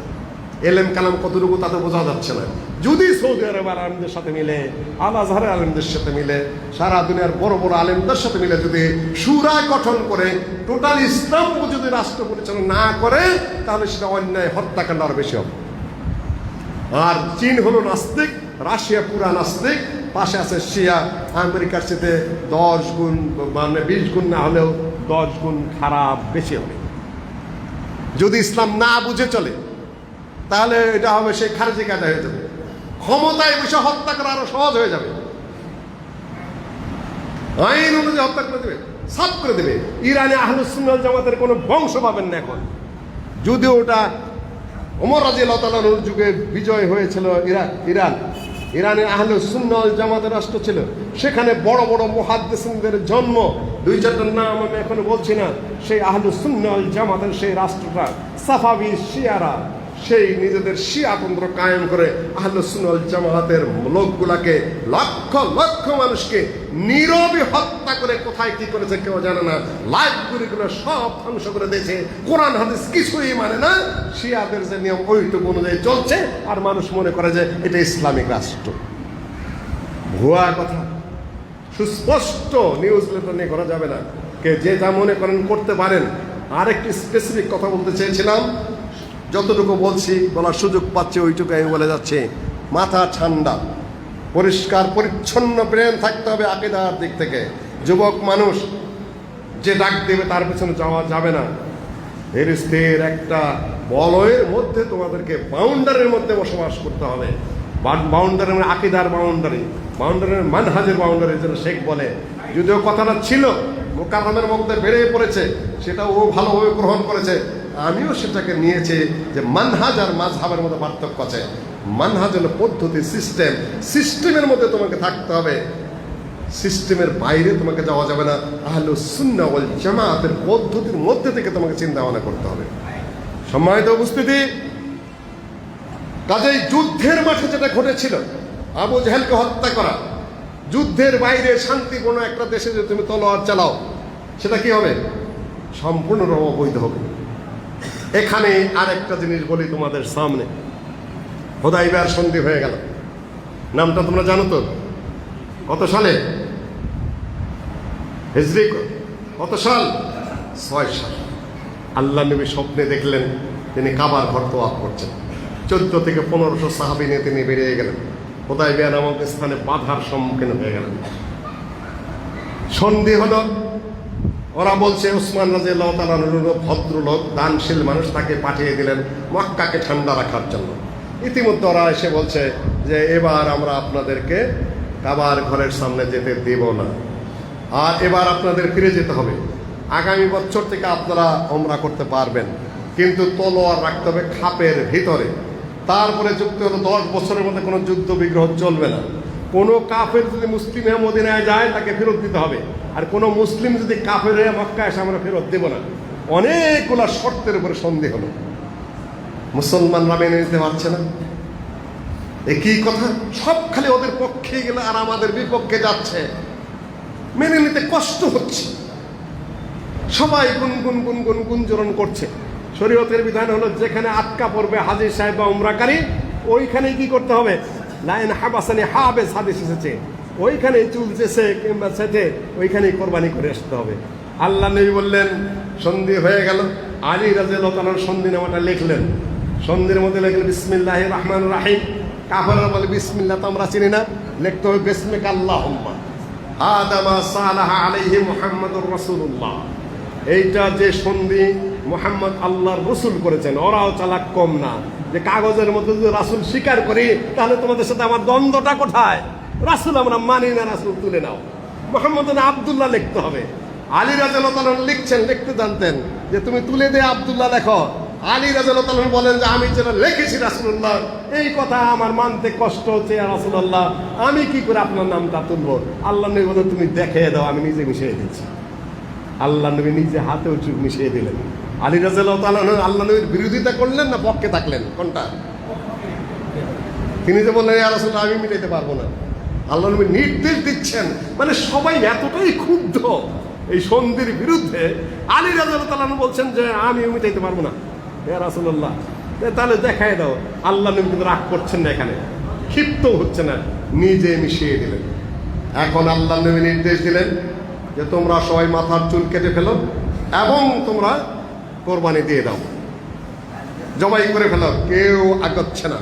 এলেম কালাম কতটুকু তাতে বোঝা যাচ্ছে না। যদি সৌদি আরব আলেমদের সাথে মিলে, আল আজহারের আলেমদের সাথে মিলে, সারা দুনিয়ার বড় বড় আলেমদের সাথে মিলে যদি সুরা গঠন করে টোটাল ইসলাম যদি রাষ্ট্র পরিচালনা না করে, তাহলে সেটা অন্যায়, হত্যাকাণ্ড আরো বেশি হবে। আর চীন হলো নাস্তিক, রাশিয়া পুরা নাস্তিক, পাশে আছে শিয়া। আমেরিকার সাথে 10 গুণ, মানে 20 গুণ না হলেও 10 গুণ খারাপ বেশি হবে। যদি ইসলাম না বুঝে চলে, তাহলে এটা হবে সেই খারেজি কাজা হয়ে যাবে। ক্ষমতায় বসে হত্যা করা আরো সহজ হয়ে যাবে। আইন অনুযায়ী হত্যা করে দেবে, সাফ করে দেবে। ইরানে আহলুস সুন্নাত জামাতের কোনো বংশ পাবেন না এখন। যদিও ওটা ওমর রাদিয়াল্লাহু তাআলার যুগে বিজয় হয়েছিল ইরানে আহলুস সুন্নাত জামাতের রাষ্ট্র ছিল। সেখানে বড় বড় মুহাদ্দিসিনদের জন্ম। 2-4টার নাম আমি এখন বলছি না। সেই আহলুস সুন্নাত জামাতের সেই রাষ্ট্রটা সাফাবি শিয়ারা সেই নিজেদের শিয়াতন্ত্র কায়েম করে আহলুস সুন্নাত জামাতের লোকগুলাকে, লক্ষ লক্ষ মানুষকে নীরবে হত্যা করে কোথায় কি করেছে কেউ জানে না। লাইফগুলো সব ধ্বংস করে দিয়েছে। কোরআন হাদিস কিছুই মানে না। শিয়াদের যে নিয়ম ওইটুকু অনুযায়ী চলছে, আর মানুষ মনে করে যে এটা ইসলামিক রাষ্ট্র। ভুয়া কথা, সুস্পষ্ট নিউজ লেটার নিয়ে করা যাবে না। কে যে যা মনে করেন করতে পারেন। আরেকটি স্পেসিফিক কথা বলতে চেয়েছিলাম, যতটুকু বলছি, বলার সুযোগ পাচ্ছি ওইটুকু আমি বলে যাচ্ছি। মাথা ঠান্ডা, পরিষ্কার পরিচ্ছন্ন ব্রেন থাকতে হবে আকীদার দিক থেকে। যুবক মানুষ যে ডাক দেবে তার পেছনে যাওয়া যাবে না। ধীর স্থির একটা বলয়ের মধ্যে তোমাদেরকে বাউন্ডারির মধ্যে বসবাস করতে হবে। বাউন্ডারি মানে আকীদার বাউন্ডারি, মানহাজের বাউন্ডারি, যেটা শেখ বলে। যদিও কথাটা ছিল মুকাররমের মধ্যে বেড়ে পড়েছে, সেটা ও ভালোভাবে গ্রহণ করেছে, আমিও সেটাকে নিয়েছি যে মানহাজ আর মাযহাবের মধ্যে পার্থক্য আছে। মানহাজ হলো পদ্ধতি, সিস্টেম। সিস্টেমের মধ্যে তোমাকে থাকতে হবে, সিস্টেমের বাইরে তোমাকে যাওয়া যাবে না। আহলুস সুন্নাহ ওয়াল জামাতের পদ্ধতির মধ্যে থেকে তোমাকে চিন্তা ভাবনা করতে হবে। সম্মানিত উপস্থিতি, কাজেই যুদ্ধের মাঠে যেটা ঘটেছিল, আবু জাহেলকে হত্যা করা, যুদ্ধের বাইরে শান্তিপূর্ণ একটা দেশে যদি তুমি তলোয়ার চালাও, সেটা কি হবে? সম্পূর্ণরূপে অবৈধ হবে। এখানে আরেকটা জিনিস বলি তোমাদের সামনে। হুদায়বিয়ার সন্ধি হয়ে গেল, নামটা তোমরা জানো তো? কত সালে? হিজরি কত সাল? 6 সাল। আল্লাহ নবী স্বপ্নে দেখলেন তিনি কাবার ঘর তওয়াফ করছেন। 14 থেকে 1500 সাহাবী নিয়ে তিনি বেরিয়ে গেলেন। হুদায়বিয়া নামক স্থানে বাধার সম্মুখীন হয়ে গেলেন। সন্ধি হলো, ওরা বলছে উসমান রাদিয়াল্লাহু তাআলা আনহু ভদ্রলোক, দানশীল মানুষ, তাকে পাঠিয়ে দিলেন মক্কাকে ঠান্ডা রাখার জন্য। ইতিমধ্যে ওরা এসে বলছে যে এবার আমরা আপনাদেরকে কাবার ঘরের সামনে যেতে দেব না, আর এবার আপনাদের ফিরে যেতে হবে। আগামী বছর থেকে আপনারা ওমরা করতে পারবেন, কিন্তু তলোয়ার রাখতে হবে খাপের ভিতরে। তারপরে যুক্তি হলো 10 বছরের মধ্যে কোনো যুদ্ধ বিগ্রহ চলবে না। কোনো কাফের যদি মুসলিম হয়ে মদিনায় যায় তাকে ফেরত দিতে হবে, আর কোনো মুসলিম যদি কাফের হয়ে মক্কায় এসে আমরা ফেরত দেব না। অনেকগুলো শর্তের উপরে সন্ধি হলো, মুসলমানরা মেনে নিতে পারছে না। একই কথা, সব খালি ওদের পক্ষে গেলে আর আমাদের বিপক্ষে যাচ্ছে, মেনে নিতে কষ্ট হচ্ছে। সবাই গুনগুন গুনগুন গুঞ্জরণ করছে। শরীয়তের বিধান হলো যেখানে আটকা পড়বে হাজী সাহেব বা উমরাকারী, ওইখানে কি করতে হবে? লাইন হাবাসানি হাবেস হাদিস এসেছে, ওইখানে চুল চেষে কিংবা ছেটে ওইখানেই কোরবানি করে আসতে হবে। আল্লাহ নবী বললেন সন্ধি হয়ে গেল। আলী রাদিয়াল্লাহু তাআলার সন্ধিনামাটা লিখলেন। সন্ধির মধ্যে লিখলেন বিসমিল্লাহির রহমানির রহিম। কাফেররা বলে বিসমিল্লাহ তো আমরা চিনি না, লিখতে হবে বিসমিকা আল্লাহুম্মা আদামা সালাহা আলাইহি মুহাম্মাদুর রাসূলুল্লাহ। এইটা যে সন্ধি মুহাম্মদ আল্লাহর রসুল করেছেন, ওরাও চালাক কম না, যে কাগজের মধ্যে যদি রাসূল স্বীকার করি তাহলে তোমাদের সাথে আমার দ্বন্দ্বটা কোথায়? রাসূল আমরা মানি না, রাসূল তুলে নাও। মুহাম্মদ না আব্দুল্লাহ লিখতে হবে। আলী রাদিয়াল্লাহু তাআলা লিখছেন, লিখতে জানতেন, যে তুমি তুলে দে আব্দুল্লাহ লেখো। আলী রাদিয়াল্লাহু তাআলা বলেন যে আমি যেটা লিখেছি রাসূলুল্লাহ, এই কথা আমার মানতে কষ্ট হচ্ছে ইয়া রাসূলুল্লাহ, আমি কি করে আপনার নামটা তুলবো? আল্লাহ নবী বলেন তুমি দেখিয়ে দাও, আমি নিজে মিশিয়ে দিচ্ছি। আল্লাহ নবী নিজে হাতেও চুপ মিশিয়ে দিলেন। আলী রাদিয়াল্লাহু তাআলা আল্লাহ নবীর বিরোধিতা করলেন না পক্ষে থাকলেন? কোনটা? তিনি যে বললেন ইয়া রাসূলুল্লাহ আমি মিটাইতে পারবো না, আল্লাহ নবী নির্দেশ দিচ্ছেন। মানে সবাই এতটাই ক্ষুব্ধ এই সন্ধির বিরুদ্ধে, আলী রাদিয়াল্লাহু তাআলা বলছেন যে আমি মিটাইতে পারবো না ইয়া রাসূলুল্লাহ, তাহলে দেখাই দাও। আল্লাহ নবী কিন্তু রাগ করছেন না, এখানে ক্ষিপ্ত হচ্ছে না, নিজে মিশিয়ে দিলেন। এখন আল্লাহ নবী নির্দেশ দিলেন যে তোমরা সবাই মাথার চুল কেটে ফেলো এবং তোমরা কোরবানি দিয়ে দাও, জবাই করে ফেলো, কেউ আগাচ্ছে না।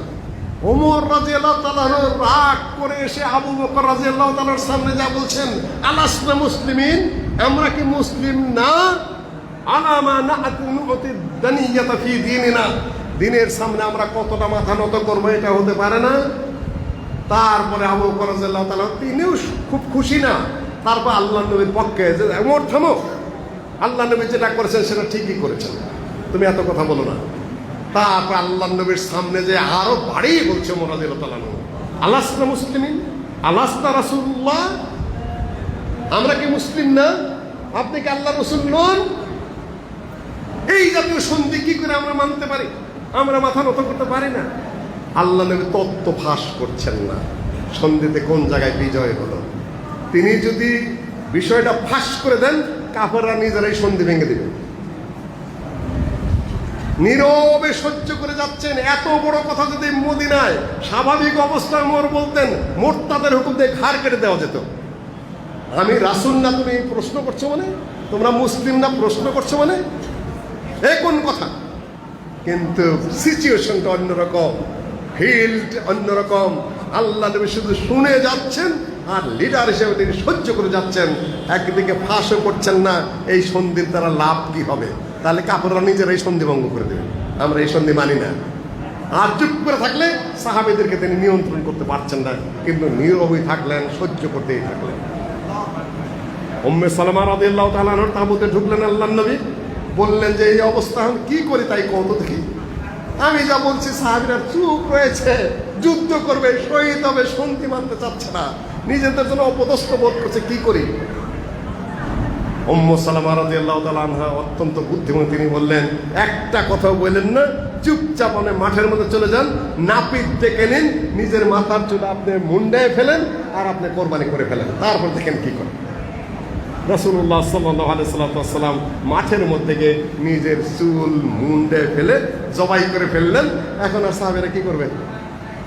ওমর রাদিয়াল্লাহু তাআলা রাগ করে এসে আবু বকর রাদিয়াল্লাহু তাআলার সামনে যা বলছেন, আলাসনা মুসলিমিন, আমরা কি মুসলিম না? আলামা না'তুনুতি দানিয়াতা ফি দীনিনা, দিনের সামনে আমরা কতটা মাথা নত করবো, এটা হতে পারে না। তারপরে আবু বকর রাদিয়াল্লাহু তাআলা তিনিও খুব খুশি না। তারপর আল্লাহ নবীর পক্ষে যে ওমর থামো, আল্লাহ নবী যেটা করেছেন সেটা ঠিকই করেছেন, তুমি এত কথা বলো না। তারপর আল্লাহ নবীর সামনে যে আরো বাড়িয়ে বলছে ওমর রাদিয়াল্লাহু তাআলা, আলাসনা মুসলিমিন, আলাসনা রাসূলুল্লাহ, আমরা কি মুসলিম না? আপনি কি আল্লাহর রাসূল নন? এই জাতীয় সন্ধি কি করে আমরা মানতে পারি? আমরা মাথা নত করতে পারি না। আল্লাহ নবী তত্ত্ব ফাঁস করছেন না, সন্ধিতে কোন জায়গায় বিজয় হলো। তিনি যদি বিষয়টা ফাঁস করে দেন, কাফেররা নিজেরাই সন্ধি ভেঙে দিবে। নীরবে সহ্য করে যাচ্ছেন। এত বড় কথা যদি মদিনায় স্বাভাবিক অবস্থায় মোর বলতেন, মোরতাদের হুকুম দিয়ে ঘাড় কেটে দেওয়া যেত। আমি রাসূল না, তুমি প্রশ্ন করছো মানে? তোমরা মুসলিম না, প্রশ্ন করছো মানে? এ কোন কথা? কিন্তু সিচুয়েশনটা অন্যরকম, ফিল্ড অন্যরকম। আল্লাহ নবী শুধু শুনে যাচ্ছেন আর লিডার হিসেবে তিনি সহ্য করে যাচ্ছেন। একদিকে ফাঁসও করছেন না। এই সন্ধির দ্বারা লাভ কি হবে? তাহলে কাপড়রা নিজেরাই সন্ধি ভঙ্গ করে দেবে, আমরা এই সন্ধি মানি না। আর চুপ করে থাকলে সাহাবীদেরকে তিনি নিয়ন্ত্রণ করতে পারছেন না, কিন্তু নীরবই থাকলেন, সহ্য করতেই থাকলেন। উম্মে সালামা রাদিয়াল্লাহু তাআলা আনহার তাঁবুতে ঢুকলেন আল্লাহর নবী, বললেন যে এই অবস্থা এখন কি করি তাই কত দেখি। আমি যা বলছি সাহাবীরা চুপ রয়েছে, যুদ্ধ করবে, শহীদ হবে, সন্ধি মানতে চাচ্ছে না, নিজেদের জন্য অপদস্থ বোধ করছে, কি করি? উম্মে সালামা রাদিয়াল্লাহু তাআলা আনহা অত্যন্ত বুদ্ধিমান, তিনি বললেন একটা কথা বললেন না, চুপচাপ মাঠের মধ্যে চলে যান, নাপিত ডেকে নিন, নিজের মাথার চুল আপনি মুন্ডায় ফেলেন আর আপনি কোরবানি করে ফেলেন, তারপর দেখেন কি করেন। রাসূলুল্লাহ সাল্লাল্লাহু আলাইহি ওয়াসাল্লাম মাঠের মধ্যে গিয়ে নিজের চুল মুন্ডে ফেলে জবাই করে ফেললেন। এখন আর সাহাবীরা কি করবে?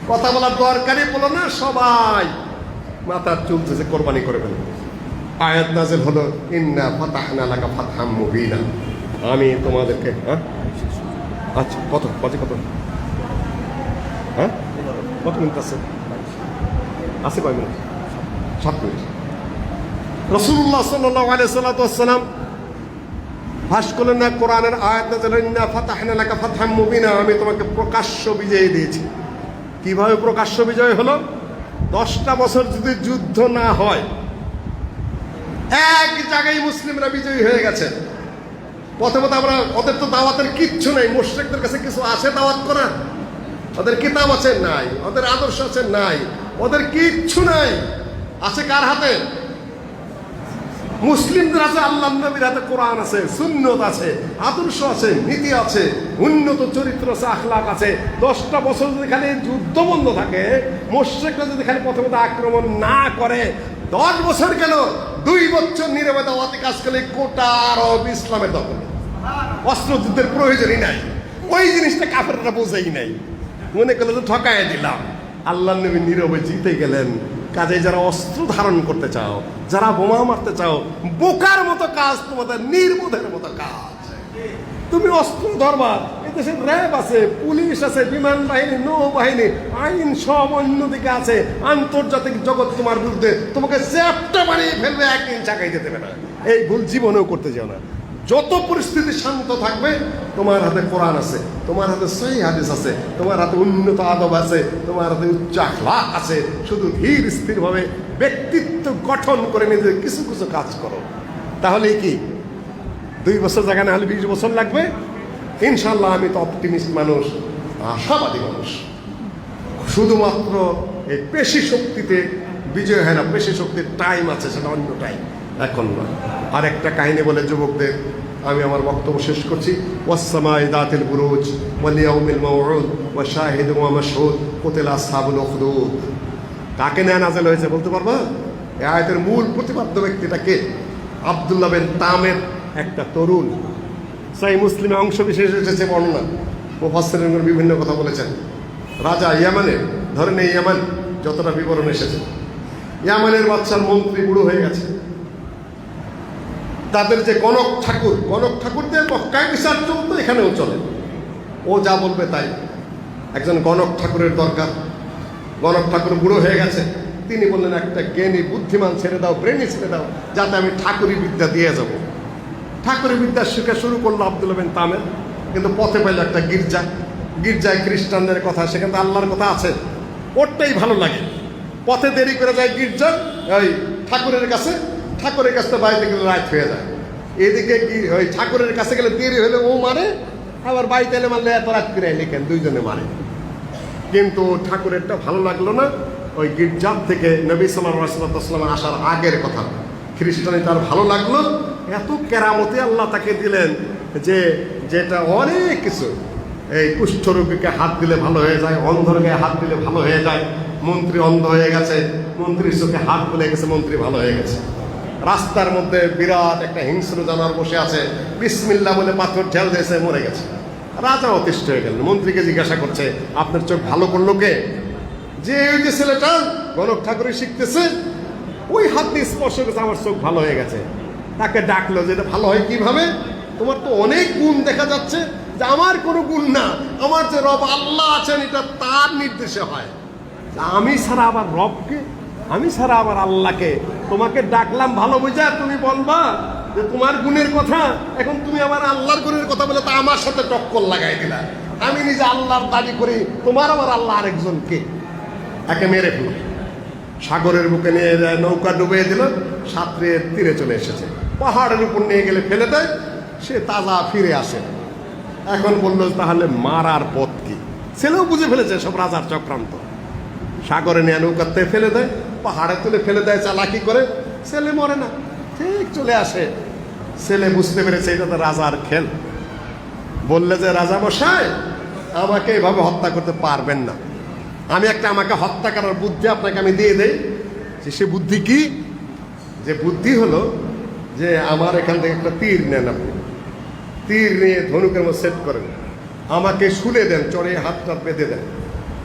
কথা বলার দরকারই বলো না, সবাই মাথার চুল চেঁচে কোরবানি করে ফেললেন। আয়াত নাযিল হলো, ইন্না ফাতাহনা লাকা ফাতহাম মুবিনা, আমি তোমাদেরকে আচ্ছা কত বাজে কত কত মিনিট আছে কয় মিনিট? 7 মিনিট। রাসূলুল্লাহ সাল্লাল্লাহু আলাইহি ওয়াসাল্লাম ভাস করলেন না, কোরআনের আয়াত নাযিল, ইন্না ফাতাহনা লাকা ফাতহাম মুবিনা, আমি তোমাকে প্রকাশ্য বিজয় দিয়েছি। কিভাবে প্রকাশ্য বিজয় হলো? 10টা বছর যদি যুদ্ধ না হয়, এক জায়গায় মুসলিমরা বিজয়ী হয়ে গেছে। প্রথমত আমরা, ওদের তো দাওয়াতের কিচ্ছু নেই, মুশরিকদের কাছে কিছু আছে দাওয়াত করা? ওদের কিতাব আছে? নাই। ওদের আদর্শ আছে? নাই। ওদের কিচ্ছু নাই। আছে কার হাতে? মুসলিমদের আছে। আল্লাহ নবীর হাতে কোরআন আছে, সুন্নত আছে, আদর্শ আছে, নীতি আছে, উন্নত চরিত্র আছে, আখলাক আছে। 10টা বছর যদি খালি যুদ্ধ বন্ধ থাকে, মুশরিকরা যদি খালি প্রথমত আক্রমণ না করে, 10 বছর কেন 2 বছর নীরবে দাওয়াতি কাজ করলে গোটা আরব ইসলামের দখল। অস্ত্রযুদ্ধের প্রয়োজনই নাই। ওই জিনিসটা কাফেররা বোঝেই নাই, মনে করলে তো ঠকায় দিলাম। আল্লাহ নবী নীরবে জিতে গেলেন। কাজে যারা অস্ত্র ধারণ করতে চাও, যারা বোমা মারতে চাও, বোকার মতো কাজ তোমাদের, নির্বোধের মতো কাজ। তুমি অস্ত্র ধরবা, এদেশে র্যাব আছে, পুলিশ আছে, বিমান বাহিনী, নৌবাহিনী, আইন সব অন্যদিকে আছে। আন্তর্জাতিক জগৎ তোমার বিরুদ্ধে, তোমাকে চ্যাপটা বানিয়ে ফেলবে, 1 ইঞ্চ আগাইতে দেবে না। এই ভুল জীবনেও করতে যাও না। যত পরিস্থিতি শান্ত থাকবে, তোমার হাতে কোরআন আছে, তোমার হাতে সহিহ হাদিস আছে, তোমার হাতে উন্নত আদব আছে, তোমার হাতে উচ্চ আখলাক আছে। শুধু ধীর স্থিরভাবে ব্যক্তিত্ব গঠন করে নিজে কিছু কিছু কাজ করো। তাহলে কি 2 বছর জায়গা না হলে 20 বছর লাগবে ইনশাল্লাহ। আমি তো অপটিমিস্ট মানুষ, আশাবাদী মানুষ। শুধুমাত্র এই পেশি শক্তিতে বিজয় হয় না, পেশি শক্তির টাইম আছে, সেটা অন্য টাইম, এখন না। আর একটা কাহিনী বলে যুবকদের আমি আমার বক্তব্য শেষ করছি। ওয়াসসামাই যাতিল বুরুজ ওয়াল ইয়াউমিল মাউউদ ওয়া শাহিদুন ওয়া মাশহুদ কুতিলা আসহাবুল উখদুদ। কাকে নিয়ে নাযিল হয়েছে বলতে পারবা? এই আয়াতের মূল প্রতিপাদ্য ব্যক্তিটা কে? আব্দুল্লাহ বিন তামের, একটা তরুণ। সহিহ মুসলিমে অংশ বিশেষ এসেছে বর্ণনা, মুফাসসিরিনগণ বিভিন্ন কথা বলেছেন। রাজা ইয়ামানের, ধরেন এই ইয়ামান যতটা বিবরণ এসেছে, ইয়ামানের বাদশার মন্ত্রী বুড়ো হয়ে গেছে। তাদের যে গণক ঠাকুরদের মক্কায় বিচার চলতো, এখানেও চলে। ও যা বলবে তাই। একজন গণক ঠাকুরের দরকার। গণক ঠাকুর বুড়ো হয়ে গেছে। তিনি বললেন, একটা জ্ঞানী বুদ্ধিমান ছেড়ে দাও, ব্রেনি ছেড়ে দাও, যাতে আমি ঠাকুরি বিদ্যা দিয়ে যাব। ঠাকুরি বিদ্যা শিখা শুরু করলো আব্দুল্লাহ বিন তামের। কিন্তু পথে পেল একটা গির্জায় খ্রিস্টানদের কথা, সেখানে আল্লাহর কথা আছে, ওরটাই ভালো লাগে। পথে দেরি করে যায় গির্জার ওই ঠাকুরের কাছে তো বাড়িতে গেলে রাত হয়ে যায়। এদিকে ওই ঠাকুরের কাছে গেলে দেরি হলে ও মারে, আবার বাড়িতে এলে মারলে এত রাত করে লিখেন, 2 জনে মারে। কিন্তু ঠাকুরেরটা ভালো লাগলো না। ওই গির্জার থেকে নবী সাল্লাল্লাহু আলাইহি ওয়াসাল্লাম আসার আগের কথা, খ্রিস্টানি তার ভালো লাগলো। এত কেরামতি আল্লাহ তাকে দিলেন যে যেটা অনেক কিছু। এই কুষ্ঠরোগীকে হাত দিলে ভালো হয়ে যায়, অন্ধর গায়ে হাত দিলে ভালো হয়ে যায়। মন্ত্রী অন্ধ হয়ে গেছে, মন্ত্রীর চোখে হাত খুলে গেছে, মন্ত্রী ভালো হয়ে গেছে। রাস্তার মধ্যে বিরাট একটা হিংস্র জানোয়ার বসে আছে, বিসমিল্লাহ বলে পাথর ঢেল দিয়েছে, মরে গেছে। রাজা অতিষ্ঠ হয়ে গেলেন, মন্ত্রীকে জিজ্ঞাসা করছে, আপনার চোখ ভালো করলো কে? যে ওই যে ছেলেটা গণক ঠাকুরের শিখতেছে, ওই হাত দিয়ে স্পর্শ করেছে, আমার চোখ ভালো হয়ে গেছে। তাকে ডাকলো যে এটা ভালো হয় কিভাবে? তোমার তো অনেক গুণ দেখা যাচ্ছে। যে আমার কোনো গুণ না, আমার যে রব আল্লাহ আছেন, এটা তার নির্দেশে হয়। আমি ছাড়া আবার রবকে, আমি ছাড়া আবার আল্লাহকে তোমাকে ডাকলাম ভালো বুঝা, তুমি বলবা যে তোমার গুণের কথা। এখন তুমি আমার আল্লাহর গুণের কথা বলে তা আমার সাথে টক্কর লাগাই দিলা। আমি নিজে আল্লাহর দাবি করি, তোমার আবার আল্লাহ আরেকজনকে। একে মেরে ফেলো, সাগরের বুকে নিয়ে যায়, নৌকা ডুবিয়ে দিল, সাঁতরে তীরে চলে এসেছে। পাহাড়ের উপর নিয়ে গেলে ফেলে দেয়, সে তাজা ফিরে আসে। এখন বললো তাহলে মারার পথ কি? ছেলেও বুঝে ফেলেছে সব রাজার চক্রান্ত। সাগরে নিয়ে নৌকাতে ফেলে দেয়, পাহাড়ে তুলে ফেলে দেয় চালাকি করে। ছেলে মরে না, ঠিক চলে আসে। ছেলে বুঝতে পেরেছে এটা তো রাজার খেল। বললে যে রাজা মশাই, আমাকে এভাবে হত্যা করতে পারবেন না, আমি আমাকে হত্যা করার বুদ্ধি আপনাকে আমি দিয়ে দেই। সে বুদ্ধি কি? যে বুদ্ধি হলো যে আমার এখান থেকে একটা তীর নেন, আপনি তীর নিয়ে ধনুকের মধ্যে সেট করেন, আমাকে শুলে দেন, চড়ে হাতটা বেঁধে দেন।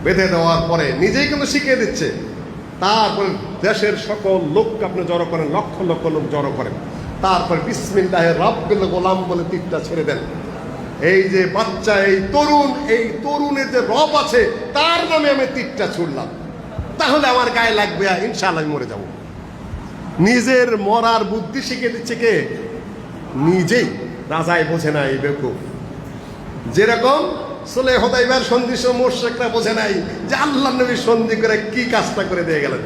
বেঁধে দেওয়ার পরে নিজেই কিন্তু শিখিয়ে দিচ্ছে। তারপরে দেশের সকল লোককে আপনি জড়ো করেন, লক্ষ লক্ষ লোক জড়ো করেন। তারপর বিসমিল্লাহে রাব্বিল গোলাম বলে তীরটা ছেড়ে দেন। এই যে বাচ্চা, এই তরুণের যে রব আছে, তার নামে আমি তীরটা ছুড়লাম, তাহলে আমার গায়ে লাগবে, ইনশাআল্লাহ আমি মরে যাব। নিজের মরার বুদ্ধি শিখে দিচ্ছে কে? নিজেই। রাজাই বোঝে না এই বেকুব। যেরকম সুলহ হুদাইবিয়ার সন্ধি সময় মুশরিকরা বোঝে নাই যে আল্লাহ নবী সন্ধি করে কি কাজটা করে দিয়ে গেলেন।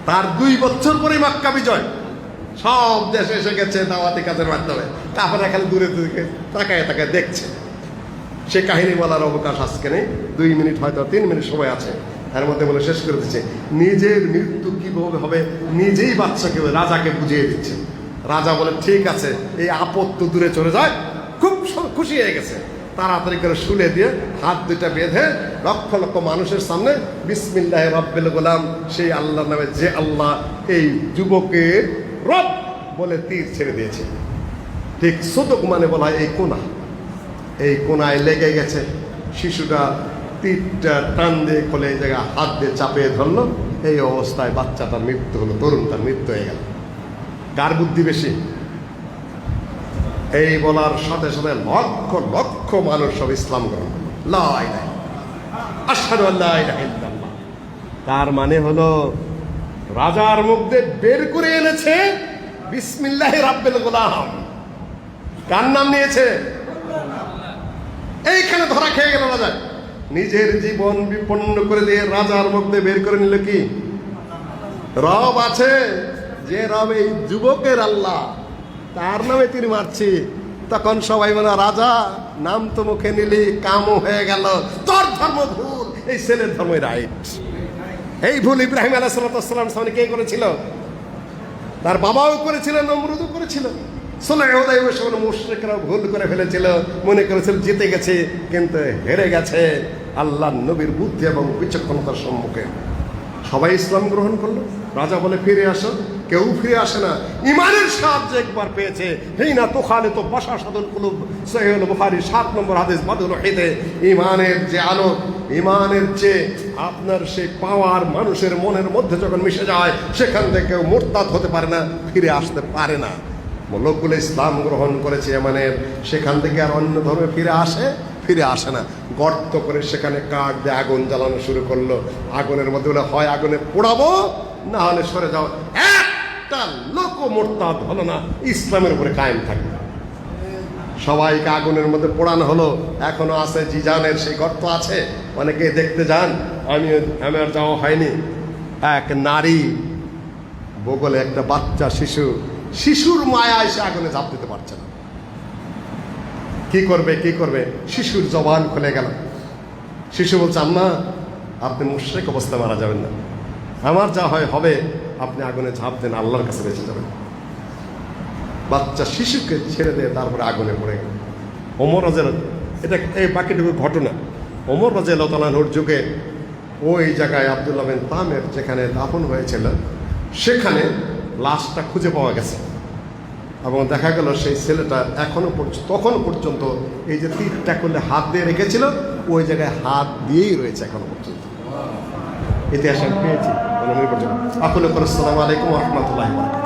তার 2 বছর পরে মক্কা বিজয়, সব দেশে এসে গেছে দাওয়াতি কাজের মাধ্যমে, তারপরে খালি দূরে দূরে তাকায় তাকায় দেখছে। সে কাহিনী বলার অবকাশ আজকে নেই, 2 মিনিট হয়তো 3 মিনিট সময় আছে, এর মধ্যে বলে শেষ করে দিচ্ছে। নিজের মৃত্যু কিভাবে হবে নিজেই বাচ্চাকে রাজাকে বুঝিয়ে দিচ্ছে। রাজা বলে ঠিক আছে, এই আপদ তো দূরে চলে যায়, খুব খুশি হয়ে গেছে। তাড়াতাড়ি করে শুলে দিয়ে হাত 2টা বেঁধে লক্ষ লক্ষ মানুষের সামনে বিসমিল্লাহির রাব্বিল গোলাম, সেই আল্লাহর নামে যে আল্লাহ এই যুবকের রব বলে তীর ছেড়ে দিয়েছে। ঠিক সুতুক মানে বলা হয় এই কোনায় লেগে গেছে। শিশুটা তীরটা টান দিয়ে খোলে এই জায়গায় হাত দিয়ে চাপিয়ে ধরলো। এই অবস্থায় বাচ্চাটার মৃত্যু হলো, তরুণটার মৃত্যু হয়ে গেল। কার বুদ্ধি বেশি? এই বলার সাথে সাথে লক্ষ লক্ষ মানুষ সব ইসলাম গ্রহণ করলো। লা ইলাহা ইল্লাল্লাহ, আশহাদু আল্লা ইলাহা ইল্লাল্লাহ। তার মানে হলো রাজার মুখ দিয়ে বের করে এনেছে বিসমিল্লাহির রাব্বিল গোলাম। কার নাম নিয়েছে? এইখানে ধরা খেয়ে গেল রাজা। নিজের জীবন বিপন্ন করে দিয়ে রাজার মধ্যে বের করে নিল কি? রব আছে, যে রব এই যুবকের আল্লাহ, তার নামে তীর মারছি। তখন সবাই বলে রাজা নাম তো মুখে নিলি, কামও হয়ে গেল, তোর ধর্ম ভুল, এই ছেলের ধর্মই রাইট। এই ভুল ইব্রাহিম আলাইহিস সালাম সামনে কে করেছিল? তার বাবাও করেছিল, নমরুদও করেছিল। সুলহ হুদাইবিয়ার সময় মুশরিকরা ভুল করে ফেলেছিল, মনে করেছিল জিতে গেছে, কিন্তু হেরে গেছে আল্লাহর নবীর বুদ্ধি এবং বিচক্ষণতার সম্মুখে। সবাই ইসলাম গ্রহণ করলো। রাজা বলে ফিরে আসো, কেউ ফিরে আসে না। ইমানের সাহায্য একবার পেয়েছে, হিনা তুখালিতু বাশাশাতুল কুলুব, সহিহ বুখারী 7 নম্বর হাদিস বাদুল ওয়াহিদে। ইমানের যে আলো, ইমানের যে আপনার সেই পাওয়ার মানুষের মনের মধ্যে যখন মিশে যায়, সেখান থেকে কেউ মুরতাদ হতে পারে না, ফিরে আসতে পারে না। লোকগুলো ইসলাম গ্রহণ করেছে এমানের, সেখান থেকে আর অন্য ধর্মে ফিরে আসে না। গর্ত করে সেখানে কাঠ দিয়ে আগুন জ্বালানো শুরু করলো। আগুনের মধ্যে বলে হয় আগুনে পোড়াবো, না হলে সরে যাও। একটা লোক মুরতাদ হলো না, ইসলামের উপরে কায়েম থাকবে। সবাইকে আগুনের মধ্যে পোড়ানো হলো। এখনো আছে জিজানের সেই গর্ত আছে, অনেকে দেখতে যান, আমি আর যাওয়া হয়নি। এক নারী বগলে একটা বাচ্চা শিশুর মায়া এসে আগুনে ঝাঁপ দিতে পারছে না। কি করবে? শিশুর জবান খুলে গেল। শিশু বলছে আম্মা, আপনি মুশরিক অবস্থায় মারা যাবেন না, আমার যা হয় হবে, আপনি আগুনে ঝাঁপ দেন, আল্লাহর কাছে বেঁচে যাবেন। বাচ্চা শিশুকে ছেড়ে দিয়ে তারপরে আগুনে পড়ে গেল। ওমর রাদিয়াল্লাহু, এটা এই বাকিটুকু ঘটনা। ওমর রাদিয়াল্লাহু তাআলা আনহুর যুগে ওই জায়গায় আব্দুল্লাহ বিন তামের যেখানে দাফন হয়েছিল, সেখানে লাশটা খুঁজে পাওয়া গেছে এবং দেখা গেল সেই ছেলেটা তখন পর্যন্ত এই যে তীরটা করলে হাত দিয়ে রেখেছিল, ওই জায়গায় হাত দিয়েই রয়েছে এখনো পর্যন্ত। ইতিহাসে পেয়েছি। আসসালামু আলাইকুম ওয়া রাহমাতুল্লাহি ওয়া বারাকাতুহু।